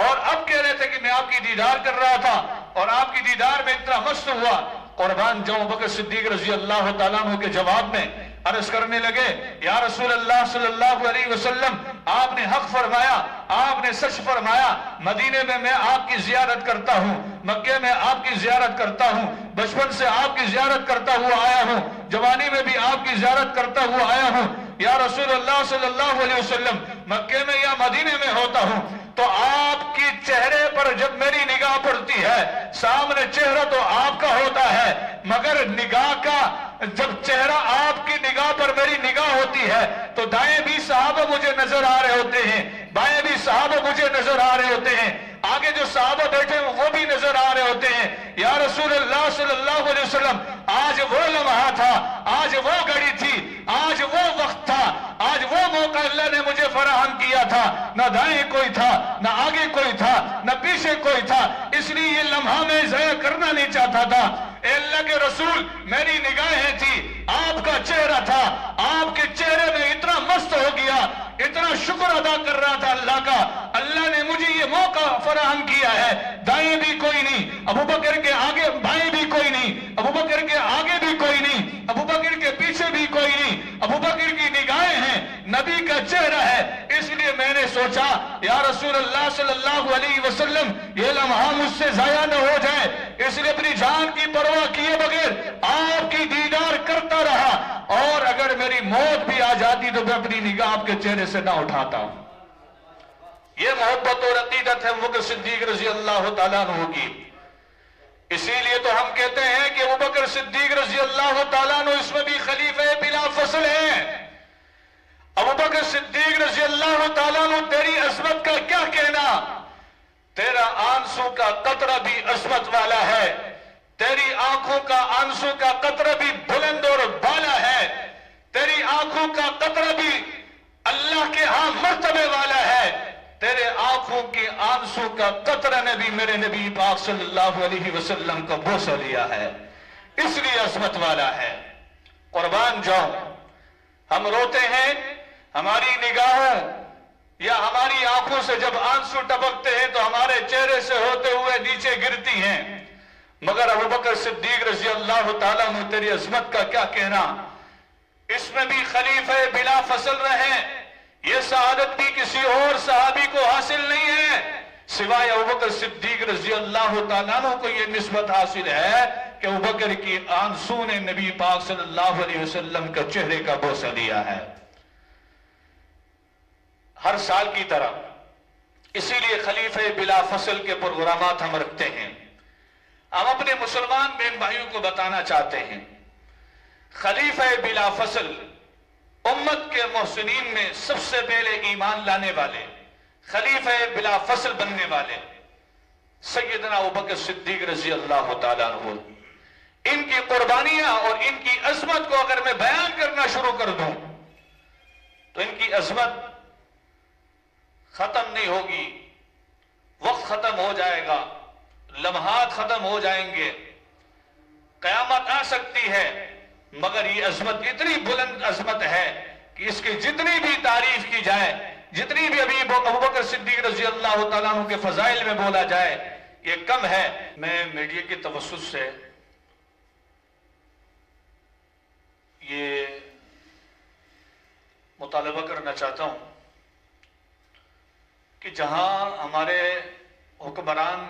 S2: اور اب کہہ رہے تھے کہ میں آپ کی دیدار کر رہا تھا اور آپ کی دیدار میں اتنا مست ہوا۔ قربان جاؤں ابو بکر صدیق رضی اللہ تعالیٰ عنہ کے جواب میں عرض کرنے لگے یا رسول اللہ صلی اللہ علیہ وسلم آپ نے حق فرمایا، آپ نے سچ فرمایا، مدینے میں آپ کی زیارت کرتا ہوں، مکے میں آپ کی زیارت کرتا ہوں، بچپن سے آپ کی زیارت کرتا ہوا آیا ہوں، جوانی میں بھی آپ کی زیارت کرتا ہوا آیا ہوں۔ یا رسول اللہ صلی اللہ علیہ وسلم مکے میں یا مدینے میں ہوتا ہوں تو آپ کی چہرے پر جب میری نگاہ پڑتی ہے، سامنے چہرہ تو آپ کا ہوتا ہے، مگر نگاہ کا جب چہرہ آپ کی نگاہ پر میری نگاہ ہوتی ہے تو دائیں بھی صحابہ مجھے نظر آ رہے ہوتے ہیں، بائیں بھی صحابہ مجھے نظر آ رہے ہوتے ہیں، آگے جو صحابہ بیٹھے ہیں وہ بھی نظر آ رہے ہوتے ہیں۔ یا رسول اللہ صلی اللہ علیہ وسلم آج وہ لمحہ تھا، آج وہ گھڑی تھی، آج وہ وقت تھا، آج وہ موقع اللہ نے مجھے فراہم کیا تھا، نہ دائیں کوئی تھا، نہ آگے کوئی تھا، نہ پیچھے کوئی تھا، اس لیے یہ لمحہ میں ضائع کرنا نہیں چاہتا تھا۔ اے اللہ کے رسول میری نگاہیں تھی، آپ کا چہرہ تھا، آپ کے چہرے میں اتنا مست ہو گیا، اتنا شکر ادا کر رہا تھا اللہ کا، اللہ نے مجھے یہ موقع فراہم کیا ہے، دائیں بھی کوئی نہیں، ابو بکر کے آگے بائیں بھی کوئی نہیں، ابو بکر کے آگے بھی کوئی نہیں، ابو بکر کے پیچھے بھی کوئی نہیں، ابو بکر کی نگاہیں ہیں، نبی کا چہرہ ہے، اس لیے میں نے سوچا یا رسول اللہ صلی اللہ علیہ وسلم یہ لمحہ مجھ سے ضائع نہ ہو جائے، اس لیے اپنی جان کی پرواہ کیے بغیر آپ کی دیدار کرتا رہا، اور اگر میری موت بھی آ جاتی تو میں اپنی نگاہ آپ کے چہرے سے نہ اٹھاتا ہوں۔ یہ محبت اور عقیدت ہے ابو بکر صدیق رضی اللہ تعالیٰ عنہ کی، اسی لیے تو ہم کہتے ہیں کہ ابو بکر صدیق رضی اللہ تعالیٰ عنہ اس میں بھی خلیفہ بلا فصل ہیں۔ ابو بکر صدیق رضی اللہ تعالیٰ عنہ تیری عظمت کا کیا کہنا، تیرا آنسو کا قطرہ بھی عظمت والا ہے، تیری آنکھوں کا آنسو کا قطرہ بھی بلند اور بالا ہے، تیری آنکھوں کا قطرہ بھی اللہ کے ہاں مرتبے والا ہے، تیرے آنکھوں کے آنسو کا قطرہ نے بھی میرے نبی پاک صلی اللہ علیہ وسلم کا بوسہ لیا ہے، اس لیے عظمت والا ہے۔ قربان جاؤں ہم روتے ہیں، ہماری نگاہوں یا ہماری آنکھوں سے جب آنسو ٹپکتے ہیں تو ہمارے چہرے سے ہوتے ہوئے نیچے گرتی ہیں، مگر ابو بکر صدیق رضی اللہ تعالیٰ عنہ تیری عظمت کا کیا کہنا، اس میں بھی خلیفہ بلا فصل رہے، یہ سعادت بھی کسی اور صحابی کو حاصل نہیں ہے، سوائے ابوبکر صدیق رضی اللہ تعالیٰ عنہ کو یہ نسبت حاصل ہے کہ ابوبکر کی آنسو نے نبی پاک صلی اللہ علیہ وسلم کا چہرے کا بوسہ دیا ہے ہر سال کی طرح. اسی لیے خلیفہ بلا فصل کے پروگرامات ہم رکھتے ہیں. ہم اپنے مسلمان بہن بھائیوں کو بتانا چاہتے ہیں خلیفہ بلا فصل امت کے محسنین میں سب سے پہلے ایمان لانے والے خلیفہ بلا فصل بننے والے سیدنا ابوبکر صدیق رضی اللہ تعالیٰ عنہ. ان کی قربانیاں اور ان کی عظمت کو اگر میں بیان کرنا شروع کر دوں تو ان کی عظمت ختم نہیں ہوگی. وقت ختم ہو جائے گا, لمحات ختم ہو جائیں گے, قیامت آ سکتی ہے, مگر یہ عظمت اتنی بلند عظمت ہے کہ اس کی جتنی بھی تعریف کی جائے, جتنی بھی ابھی ابوبکر صدیق رضی اللہ تعالیٰ عنہ کے فضائل میں بولا جائے یہ کم ہے. میں میڈیا کے توسط سے یہ مطالبہ کرنا چاہتا ہوں کہ جہاں ہمارے حکمران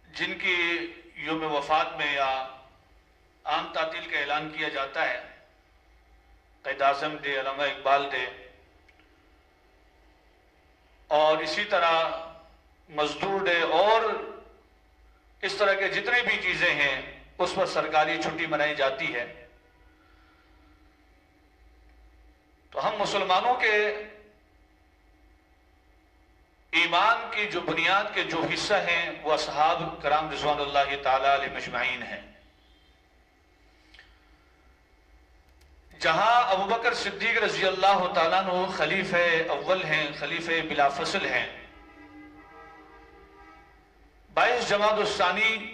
S2: جن کی یوم وفات میں یا عام تعطیل کا اعلان کیا جاتا ہے, قائد اعظم ڈے, علامہ اقبال ڈے, اور اسی طرح مزدور ڈے اور اس طرح کے جتنے بھی چیزیں ہیں اس پر سرکاری چھٹی منائی جاتی ہے, تو ہم مسلمانوں کے ایمان کی جو بنیاد کے جو حصہ ہیں وہ اصحاب کرام رضوان اللہ تعالی علیہ مجمعین ہیں. جہاں ابوبکر صدیق رضی اللہ تعالیٰ عنہ خلیفہ اول ہیں, خلیفہ بلا فصل ہیں, 22 جمادی الثانی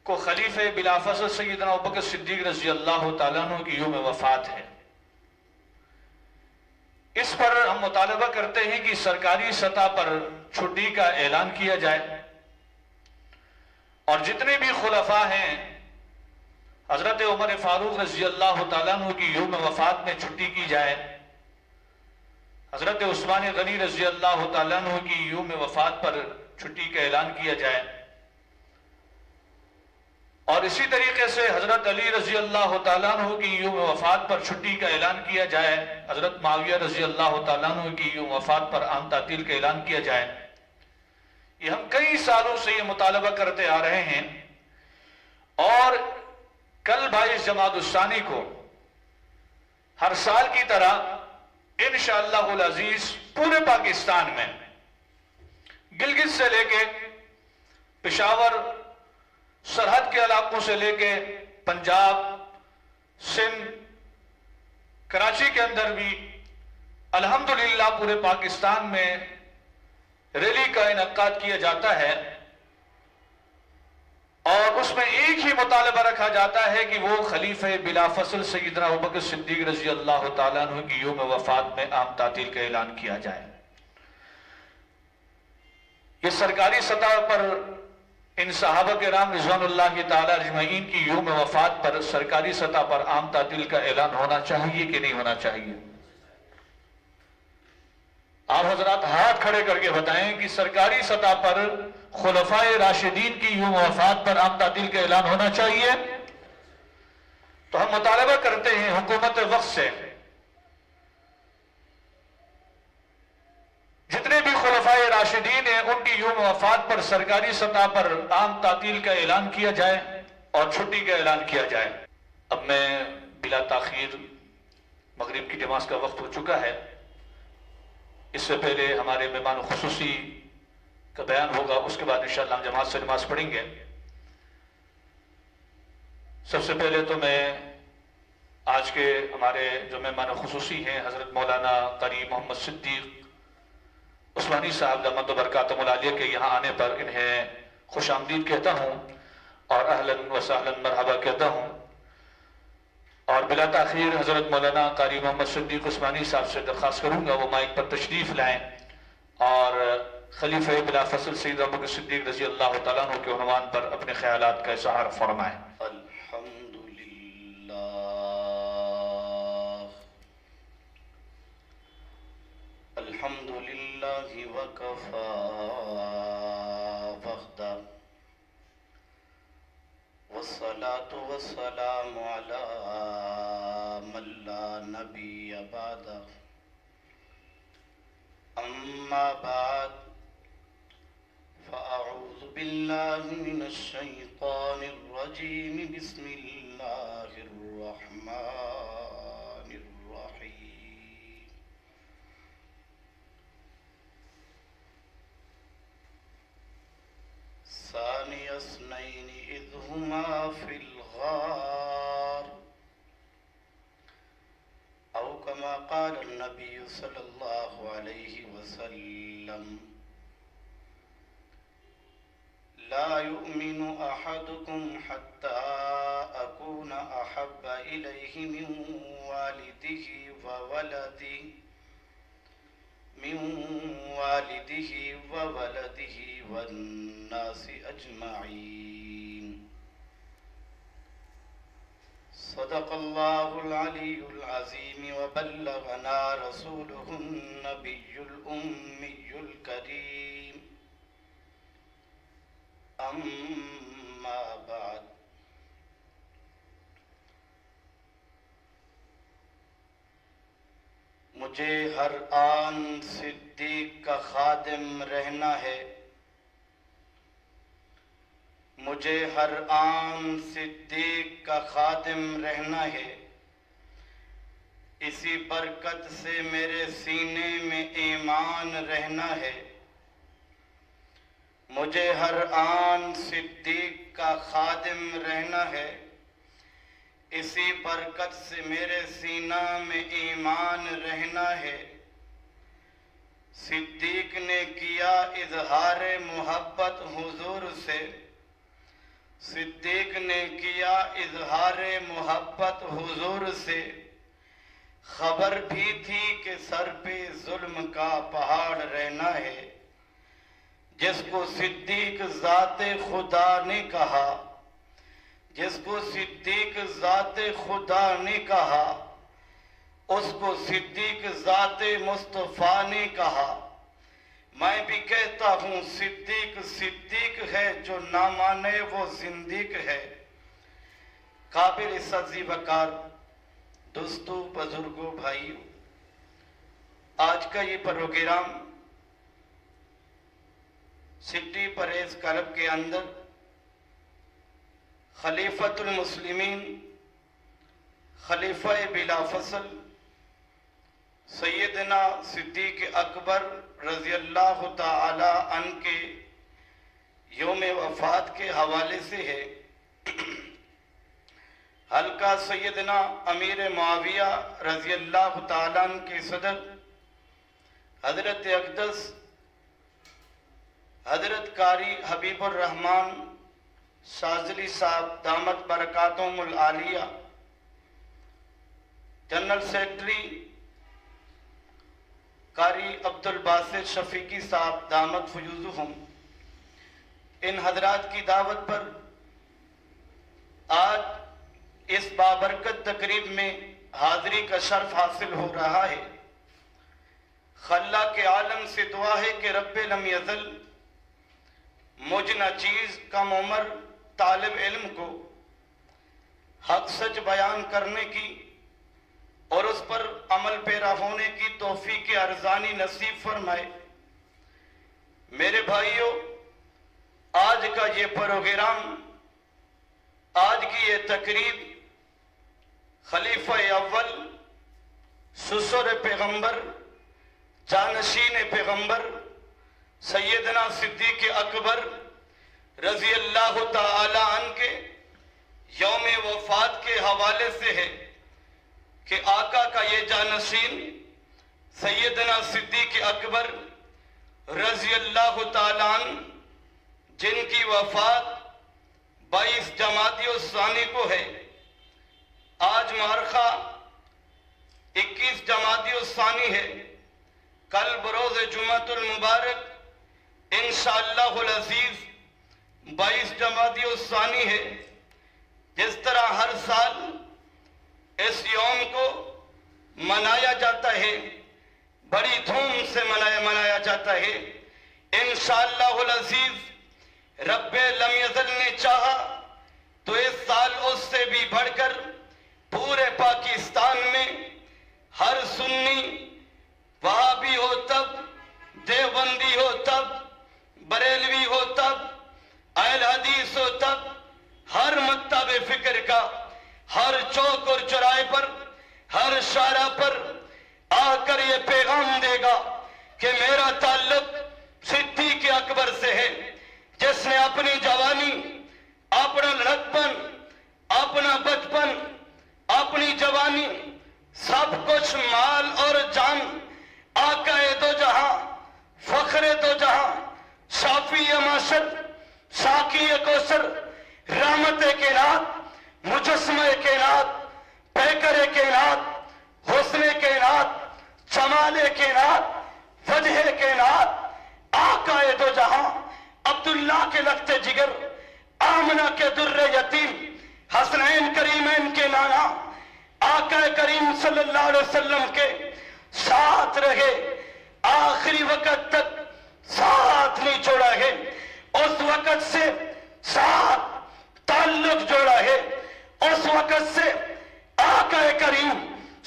S2: کو خلیفہ بلا فصل سیدنا ابوبکر صدیق رضی اللہ تعالیٰ عنہ کی یوم وفات ہے. اس پر ہم مطالبہ کرتے ہیں کہ سرکاری سطح پر چھٹی کا اعلان کیا جائے اور جتنے بھی خلفاء ہیں حضرت عمر فاروق رضی اللہ تعالیٰ عنہ کی یوم وفات میں چھٹی کی جائے, حضرت عثمان غنی رضی اللہ تعالیٰ عنہ کی یوم وفات پر چھٹی کا اعلان کیا جائے, اور اسی طریقے سے حضرت علی رضی اللہ تعالیٰ عنہ کی یوم وفات پر چھٹی کا اعلان کیا جائے, حضرت معاویہ رضی اللہ تعالیٰ عنہ کی یوم وفات پر عام تعطیل کا اعلان کیا جائے. یہ ہم کئی سالوں سے یہ مطالبہ کرتے آ رہے ہیں, اور کل 22 جمادی الثانی کو ہر سال کی طرح انشاءاللہ العزیز پورے پاکستان میں گلگت سے لے کے پشاور, سرحد کے علاقوں سے لے کے پنجاب, سندھ, کراچی کے اندر بھی الحمدللہ پورے پاکستان میں ریلی کا انعقاد کیا جاتا ہے, اور اس میں ایک ہی مطالبہ رکھا جاتا ہے کہ وہ خلیفہ بلا فصل سیدنا ابوبکر صدیق رضی اللہ تعالیٰ عنہ کی یوم وفات میں عام تعطیل کا اعلان کیا جائے. یہ سرکاری سطح پر ان صحابہ کرام رضوان اللہ تعالی اجمعین کی یوم وفات پر سرکاری سطح پر عام تعطیل کا اعلان ہونا چاہیے کہ نہیں ہونا چاہیے؟ آپ حضرات ہاتھ کھڑے کر کے بتائیں کہ سرکاری سطح پر خلفائے راشدین کی یوم وفات پر عام تعطیل کا اعلان ہونا چاہیے. تو ہم مطالبہ کرتے ہیں حکومت وقت سے جتنے بھی خلفائے راشدین ہیں ان کی یوم وفات پر سرکاری سطح پر عام تعطیل کا اعلان کیا جائے اور چھٹی کا اعلان کیا جائے. اب میں بلا تاخیر, مغرب کی نماز کا وقت ہو چکا ہے, اس سے پہلے ہمارے مہمان خصوصی کا بیان ہوگا, اس کے بعد انشاءاللہ ہم جماعت سے نماز پڑھیں گے. سب سے پہلے تو میں آج کے ہمارے جو مہمان خصوصی ہیں حضرت مولانا قاری محمد صدیق عثمانی صاحب دامت برکاتہ العالیہ کے یہاں آنے پر انہیں خوش آمدید کہتا ہوں اور اہلاً و سہلاً مرحبا کہتا ہوں, اور بلا تاخیر حضرت مولانا قاری محمد صدیق عثمانی صاحب سے درخواست کروں گا وہ مائک پر تشریف لائیں اور خلیفہ بلا فصل سید ابوبکر صدیق رضی اللہ تعالیٰ عنہ کے عنوان پر اپنے خیالات کا اظہار فرمائیں.
S8: الله وكفى وحده والصلاة والسلام على من لا نبي بعده أما بعد فأعوذ بالله من الشيطان الرجيم بسم الله الرحمن الرحيم ثاني اثنين إذ هما في الغار أو كما قال النبي صلى الله عليه وسلم لا يؤمن أحدكم حتى أكون أحب إليه من والده وولده والناس أجمعين صدق الله العلي العظيم وبلغنا رسوله النبي الأمي الكريم أما بعد مجھے ہر آن صدیق کا خادم رہنا ہے مجھے ہر آن صدیق کا خادم رہنا ہے اسی برکت سے میرے سینے میں ایمان رہنا ہے مجھے ہر آن صدیق کا خادم رہنا ہے اسی برکت سے میرے سینہ میں ایمان رہنا ہے صدیق نے کیا اظہار محبت حضور سے صدیق نے کیا اظہار محبت حضور سے خبر بھی تھی کہ سر پہ ظلم کا پہاڑ رہنا ہے جس کو صدیق ذات خدا نے کہا جس کو صدیق ذات خدا نے کہا اس کو صدیق ذات مصطفیٰ نے کہا میں بھی کہتا ہوں صدیق صدیق ہے جو نہ مانے وہ زندیق ہے قابل عزت وقار دوستو بزرگوں بھائیو آج کا یہ پروگرام سٹی پریس کلب کے اندر خلیفۃ المسلمین خلیفہ بلا فصل سیدنا صدیق اکبر رضی اللہ تعالی عنہ کے یوم وفات کے حوالے سے ہے حلقہ سیدنا امیر معاویہ رضی اللہ تعالی عنہ کے صدر حضرت اقدس حضرت قاری حبیب الرحمن شاذلی صاحب دامت برکاتہم العالیہ جنرل سیکرٹری قاری عبد الباسط شفیقی صاحب دامت فیوزہم ان حضرات کی دعوت پر آج اس بابرکت تقریب میں حاضری کا شرف حاصل ہو رہا ہے خلا کے عالم سے دعا ہے کہ رب لم یزل مجھ نہ چیز کم عمر طالب علم کو حق سچ بیان کرنے کی اور اس پر عمل پیرا ہونے کی توفیق ارزانی نصیب فرمائے میرے بھائیوں آج کا یہ پروگرام آج کی یہ تقریب خلیفہ اول سسر پیغمبر جانشین پیغمبر سیدنا صدیق اکبر رضی اللہ تعالی عنہ کے یوم وفات کے حوالے سے ہے کہ آقا کا یہ جانشین سیدنا صدیق اکبر رضی اللہ تعالی عنہ جن کی وفات 22 جمادی الثانی کو ہے آج مارخہ 21 جمادی الثانی ہے کل بروز جمعۃ المبارک انشاءاللہ العزیز 22 جمادی الثانی ہے جس طرح ہر سال اس یوم کو منایا جاتا ہے بڑی دھوم سے منایا جاتا ہے۔ انشاءاللہ العزیز رب لم یزل نے چاہا تو اس سال اس سے بھی بڑھ کر پورے پاکستان میں ہر سنی، وہابی ہو تب، دیوبندی ہو تب، بریلوی ہو تب، اہل حدیث ہو تب، ہر مکتب فکر کا ہر چوک اور چوراہے پر، ہر شارع پر آ کر یہ پیغام دے گا کہ میرا تعلق صدیق اکبر سے ہے، جس نے اپنی جوانی، اپنا لڑکپن، اپنا بچپن، اپنی جوانی، سب کچھ مال اور جان آقا دو جہاں، فخر دو جہاں، شافی معاشر، ساقی کوثر، رحمت کائنات، مجسمہ کائنات، پیکر کائنات، حسن کائنات، جمال کائنات، وجہ کائنات، آقا دو جہاں، عبداللہ کے لگتے جگر، آمنہ کے در یتیم، حسنین کریمین کے نانا، آقا کریم صلی اللہ علیہ وسلم کے ساتھ رہے، آخری وقت تک ساتھ نہیں چھوڑا ہے، اس وقت سے ساتھ تعلق جوڑا ہے، اس وقت سے آقا کریم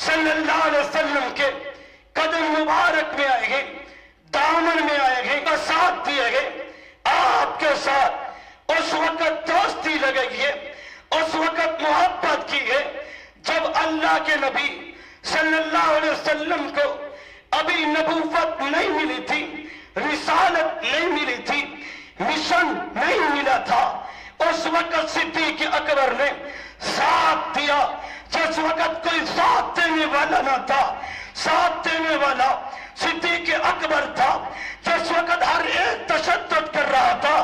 S8: صلی اللہ علیہ وسلم کے قدم مبارک میں آئے گے، دامن میں آئے گے، کا ساتھ دیے گے، آپ کے ساتھ اس وقت دوستی لگے ہے، اس وقت محبت کی ہے جب اللہ کے نبی صلی اللہ علیہ وسلم کو ابھی نبوت نہیں ملی تھی، رسالت نہیں ملی تھی، مشن نہیں ملا تھا، اس وقت صدیق اکبر نے ساتھ دیا، جس وقت کوئی ساتھ دینے والا نہ تھا، ساتھ دینے والا صدیق اکبر تھا، جس وقت ہر ایک تشدد کر رہا تھا،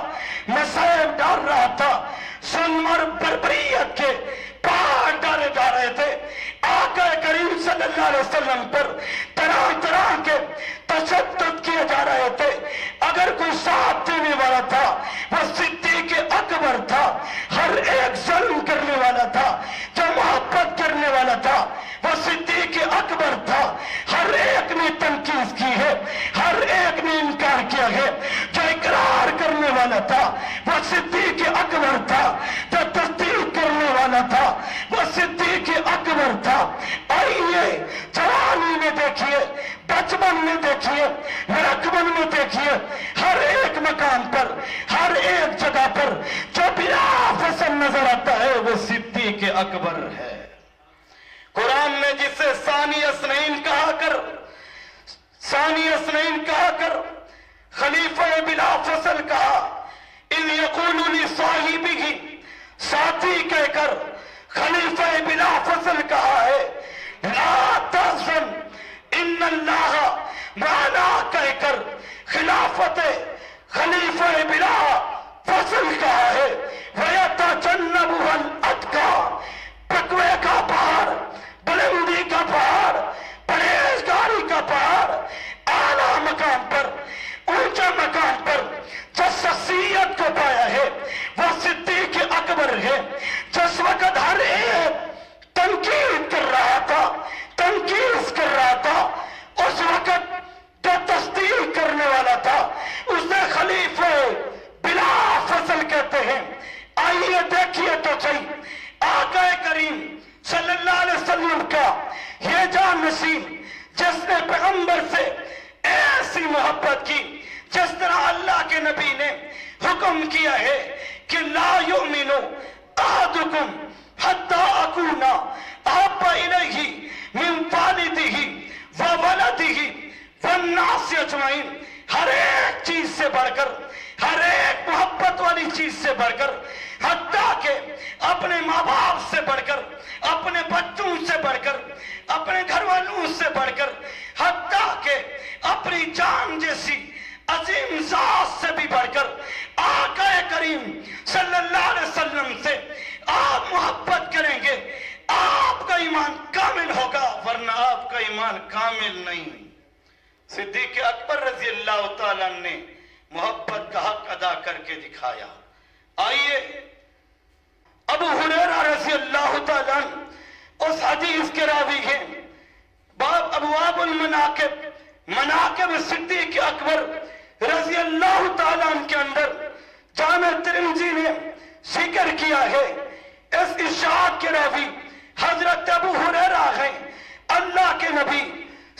S8: مصائب ڈال رہا تھا، ظلم اور بربریت کے پہاڑ ڈالے جا رہے تھے، آقا کریم صلی اللہ علیہ وسلم پر طرح طرح کے تشدد کیے جا رہے تھے، اگر کوئی ساتھ دینے والا تھا وہ صدیق اکبر تھا، ہر ایک ظلم کرنے والا تھا، جو محبت کرنے والا تھا وہ صدیق اکبر تھا، ہر ایک نے تنقید کی ہے، ہر ایک نے انکار کیا ہے، جو اقرار کرنے والا تھا وہ صدیق اکبر تھا، جو تصدیق کرنے والا تھا وہ صدیق اکبر تھا۔ آئیے جوانی میں دیکھیے، بچپن میں دیکھیے، لڑکپن میں دیکھیے، ہر ایک مقام پر، ہر ایک جگہ پر جو بلا فصل نظر آتا ہے وہ صدیق اکبر ہے۔ قرآن نے جسے ثانی اثنین کہا کر خلیفہ بلا فصل کہا، اِذْ يَقُولُ لِصَاحِبِهِ، ساتھی کہہ کر خلیفہ بلا فصل کہا ہے، لا تحزن ان اللہ معنا کہہ کر خلافت خلیفہ بلا فصل کہا ہے، وَيَتَجَنَّبُهَا الْأَتْقَى، تقوی کا پہاڑ، بلندی کا پہاڑ، پرہیزگاری کا پہاڑ، اعلیٰ مقام پر، اونچا مقام پر جس شخصیت کو پایا ہے وہ صدیق اکبر ہے، جس وقت ہر ایک تنقید کر رہا تھا، تنقید کر رہا تھا، اس وقت جو تصدیق کرنے والا تھا اسے خلیفہ بلا فصل کہتے ہیں۔ آئیے دیکھیے تو صحیح آقا کریم صلی اللہ علیہ وسلم کا یہ جان نشین جس نے پیغمبر سے ایسی محبت کی، جس طرح اللہ کے نبی نے حکم کیا ہے کہ لا یؤمن احدکم حتی اکون احب الیہ من والدہ وولدہ والناس اجمعین، ہر ایک چیز سے بڑھ کر، ہر ایک محبت والی چیز سے بڑھ کر، حتیٰ کہ اپنے ماں باپ سے بڑھ کر، اپنے بچوں سے بڑھ کر، اپنے گھر والوں سے بڑھ کر، حتیٰ کہ اپنی جان جیسی عظیم ذات سے بھی بڑھ کر آقا کریم صلی اللہ علیہ وسلم سے آپ محبت کریں گے، آپ کا ایمان کامل ہوگا، ورنہ آپ کا ایمان کامل نہیں۔ صدیق اکبر رضی اللہ تعالیٰ نے محبت کا حق ادا کر کے دکھایا۔ آئیے ابو ہریرہ رضی اللہ تعالیٰ اس حدیث کے راوی ہیں، باب ابواب المناقب مناقب صدیق اکبر رضی اللہ تعالیٰ عنہ کے اندر جامع ترمذی نے ذکر کیا ہے. اس ارشاد کے راوی حضرت ابو ہریرہ ہیں. اللہ کے نبی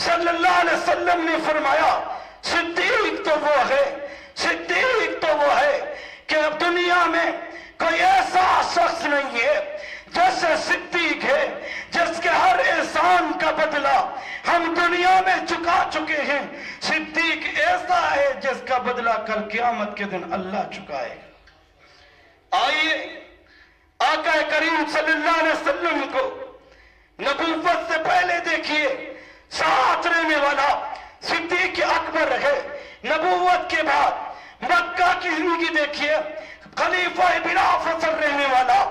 S8: صلی اللہ علیہ وسلم نے فرمایا صدیق تو وہ ہے، صدیق تو وہ ہے کہ اب دنیا میں کوئی ایسا شخص نہیں ہے جیسے صدیق ہے، جس کے ہر احسان کا بدلہ ہم دنیا میں چکا چکے ہیں. صدیق ایسا ہے جس کا بدلہ کل قیامت کے دن اللہ چکائے گا. آئیے آقا کریم صلی اللہ علیہ وسلم کو نبوت سے پہلے دیکھیے ساتھ رہنے والا صدیق اکبر ہے. نبوت کے بعد مکہ کی زندگی دیکھیے خلیفہ بلا فصل رہنے والا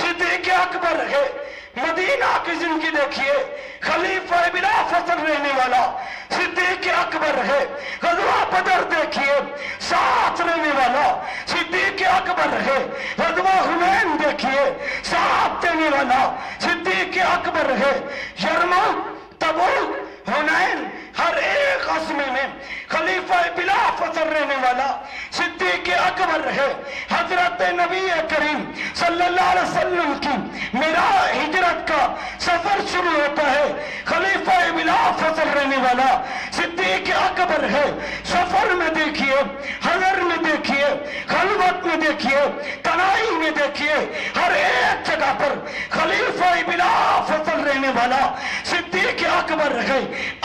S8: صدیق اکبر ہے. مدینہ کی زندگی دیکھیے خلیفہ بلا فصل رہنے والا صدیق اکبر ہے. غزوہ بدر دیکھیے ساتھ رہنے والا صدیق اکبر ہے. غزوہ حنین دیکھیے ساتھ دینے والا صدیق اکبر ہے. یرموک، تبوک، حنین، ہر ایک عصمے میں خلیفہ بلا فصل رہنے والا صدیق اکبر ہے. حضرت نبی کریم صلی اللہ علیہ وسلم کی میرا ہجرت کا سفر شروع ہوتا ہے خلیفہ بلا فصل رہنے والا صدیق اکبر ہے. سفر میں دیکھیے، حضر میں دیکھیے، خلوت میں دیکھیے، تنہائی میں دیکھیے، ہر ایک جگہ پر خلیفہ بلا فصل رہنے والا صدیق اکبر ہے.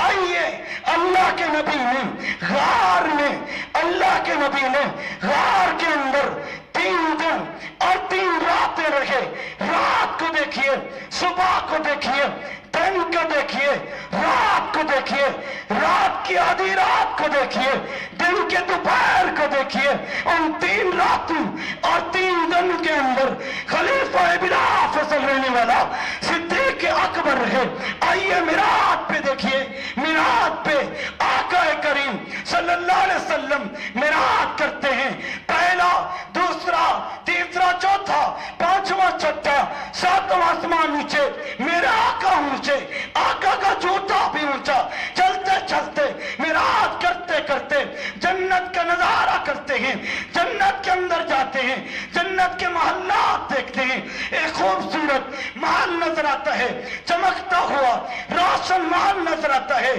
S8: آئیے اللہ کے نبی نے غار میں، اللہ کے نبی نے غار کے اندر 3 دن اور 3 راتیں رہے. رات کو دیکھیے، صبح کو دیکھیے، دن کو دیکھیے، رات کو دیکھیے، رات کی آدھی رات کو دیکھیے، دن کے دوپہر کو دیکھیے. ان 3 راتوں اور 3 دن کے اندر خلیفہ بلا فصل رہنے والا صدیق اکبر ہے. آئیے میراج پہ دیکھیے، میراج پہ آقا کریم صلی اللہ علیہ وسلم میراج کرتے ہیں. پہلا، دوسرا، تیسرا، چوتھا، پانچواں، چھٹا، ساتواں آسمان نیچے، میرے آقا اونچے، آقا کا جوتا بھی اونچا. چلتے چلتے میراج کرتے کرتے جنت کا نظارہ کرتے ہیں، جنت کے اندر جاتے ہیں، جنت کے محلات دیکھتے ہیں. ایک خوبصورت محل نظر آتا ہے، چمکتا ہوا روشن محل نظر آتا ہے.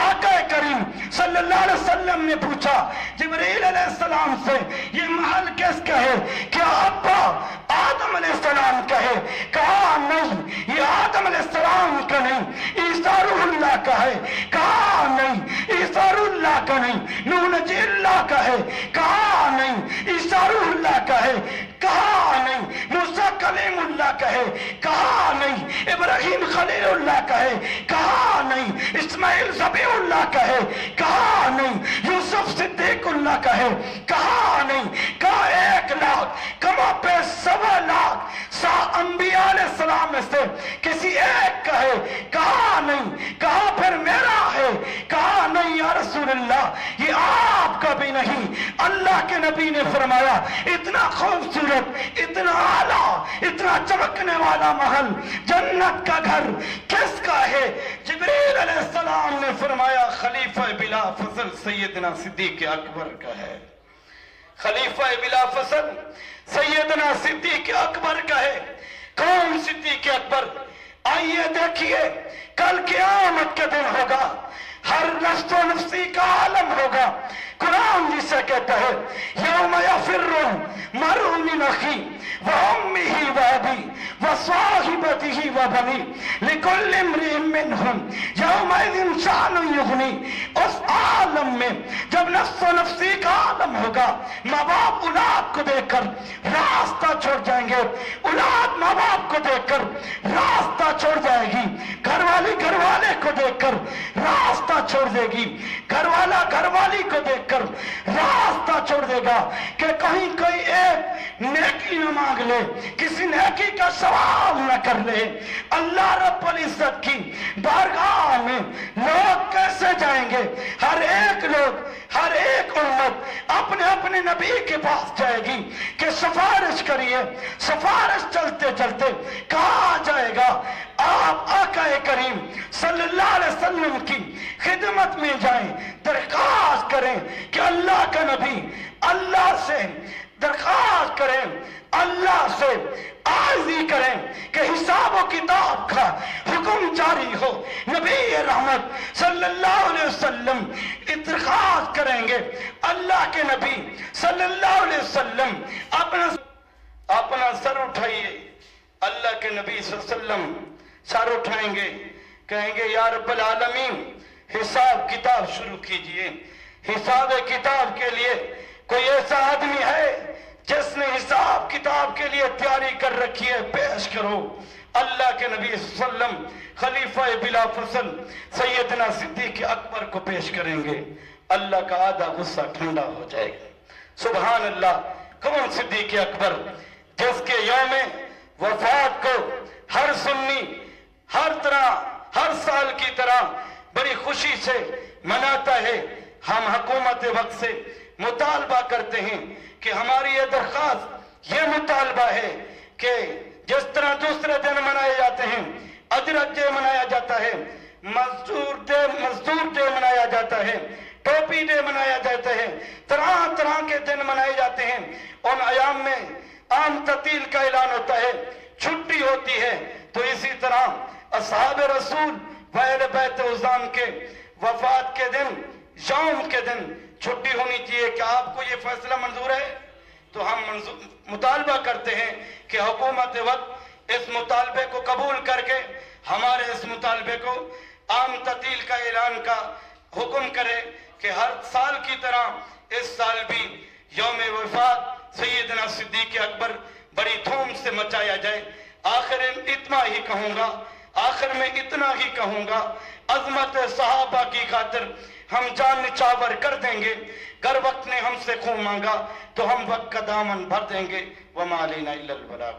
S8: آقا کریم صلی اللہ علیہ وسلم نے پوچھا جبریل علیہ السلام سے یہ محل کس کا ہے؟ کیا ابا آدم علیہ السلام کا ہے؟ کہا نہیں، یہ آدم علیہ السلام کا نہیں، عیسیٰ روح اللہ کا ہے. کہا نہیں، عیسیٰ روح اللہ کا نہیں، نوح نجی اللہ کا ہے. کہا نہیں، عیسیٰ روح اللہ کا ہے. کہا نہیں، موسیٰ کلیم اللہ کا ہے. کہا نہیں، ابراہیم خلیل اللہ کا ہے. کہا نہیں، اسماعیل ذبیح اللہ کا ہے. کہا نہیں، یوسف صدیق اللہ کا ہے. کہا نہیں. کہا 1 لاکھ کما پہ 1.25 لاکھ انبیاء علیہ السلام میں سے کسی ایک کا ہے. کہا نہیں. کہا پھر میرا ہے. کہا نہیں یا رسول اللہ یہ آپ کا بھی نہیں. اللہ کے نبی نے فرمایا اتنا خوبصورت، اتنا اعلیٰ، اتنا چمکنے والا محل، جنت کا گھر کس کا ہے؟ جبریل علیہ السلام نے فرمایا خلیفہ بلا فصل سیدنا صدیق اکبر کا ہے. خلیفہ بلا فصل سیدنا صدیق اکبر کا ہے. کون صدیق اکبر؟ آئیے دیکھیے کل قیامت کے دن ہوگا، ہر نفس و نفسی کا عالم ہوگا. قرآن جسے کہتا ہے یوم یفر المرء من اخیہ وامہ وابیہ وصاحبتہ وبنیہ لکل امرئ منہم یومئذ شأن یغنیہ. اس عالم میں جب نفس و نفسی کا عالم ہوگا، ماں باپ اولاد کو دیکھ کر راستہ چھوڑ جائیں گے، اولاد ماں باپ کو دیکھ کر راستہ چھوڑ جائے گی، گھر والی گھر والے کو دیکھ کر راستہ چھوڑ دے گی، گھر والا گھر والی کو دیکھ کر راستہ چھوڑ دے گا کہ کہیں کوئی ایک نیکی نہ مانگ لے، کسی نیکی کا سوال نہ کر لے. اللہ رب العزت کی بارگاہ میں لوگ کیسے جائیں گے؟ ہر ایک لوگ ہر ایک امت اپنے اپنے نبی کے پاس جائے گی کہ سفارش کریے. سفارش چلتے چلتے کہا جائے گا آپ آقا کریم صلی اللہ علیہ وسلم کی خدمت میں جائیں, درخواست کریں کہ اللہ کا نبی اللہ سے درخواست کریں, اللہ سے عرضی کریں کہ حساب و کتاب کا حکم جاری ہو. نبی رحمت صلی اللہ علیہ وسلم درخواست کریں گے, اللہ کے نبی صلی اللہ علیہ وسلم اپنا سر اٹھائیے. اللہ کے نبی صلی اللہ علیہ وسلم سر اٹھائیں گے, کہیں گے یا رب العالمین حساب کتاب شروع کیجئے. حساب کتاب کے لیے کوئی ایسا آدمی ہے جس نے حساب کتاب کے لیے تیاری کر رکھی ہے, پیش کرو. اللہ کے نبی صلی اللہ علیہ وسلم خلیفہ بلا فصل سیدنا صدیق اکبر کو پیش کریں گے. اللہ کا آدھا غصہ ٹھنڈا ہو جائے گا. سبحان اللہ. کون صدیق اکبر جس کے یوم وفات کو ہر سنی ہر طرح ہر سال کی طرح بڑی خوشی سے مناتا ہے. ہم حکومت وقت سے مطالبہ کرتے ہیں کہ ہماری یہ درخواست یہ مطالبہ ہے کہ جس طرح دوسرے دن منائے جاتے ہیں, اجرت ڈے منایا جاتا ہے, مزدور ڈے منایا جاتا ہے, ٹوپی ڈے منایا جاتا ہے, طرح طرح کے دن منائے جاتے ہیں. ان ایام میں عام تعطیل کا اعلان ہوتا ہے, چھٹی ہوتی ہے. تو اسی طرح اصحاب رسول و اہل بیت عظام کے وفات کے دن, یوم کے دن چھٹی ہونی چاہیے. کہ آپ کو یہ فیصلہ منظور ہے؟ تو ہم مطالبہ کرتے ہیں کہ حکومت وقت اس مطالبے کو قبول کر کے ہمارے اس مطالبے کو عام تعطیل کا اعلان کا حکم کرے کہ ہر سال کی طرح اس سال بھی یوم وفات سیدنا صدیق اکبر بڑی دھوم سے مچایا جائے. آخر اتنا ہی کہوں گا, آخر میں اتنا ہی کہوں گا, عظمت صحابہ کی خاطر ہم جان نچھاور کر دیں گے. گر وقت نے ہم سے خون مانگا تو ہم وقت کا دامن بھر دیں گے. وما علینا الا البلاغ.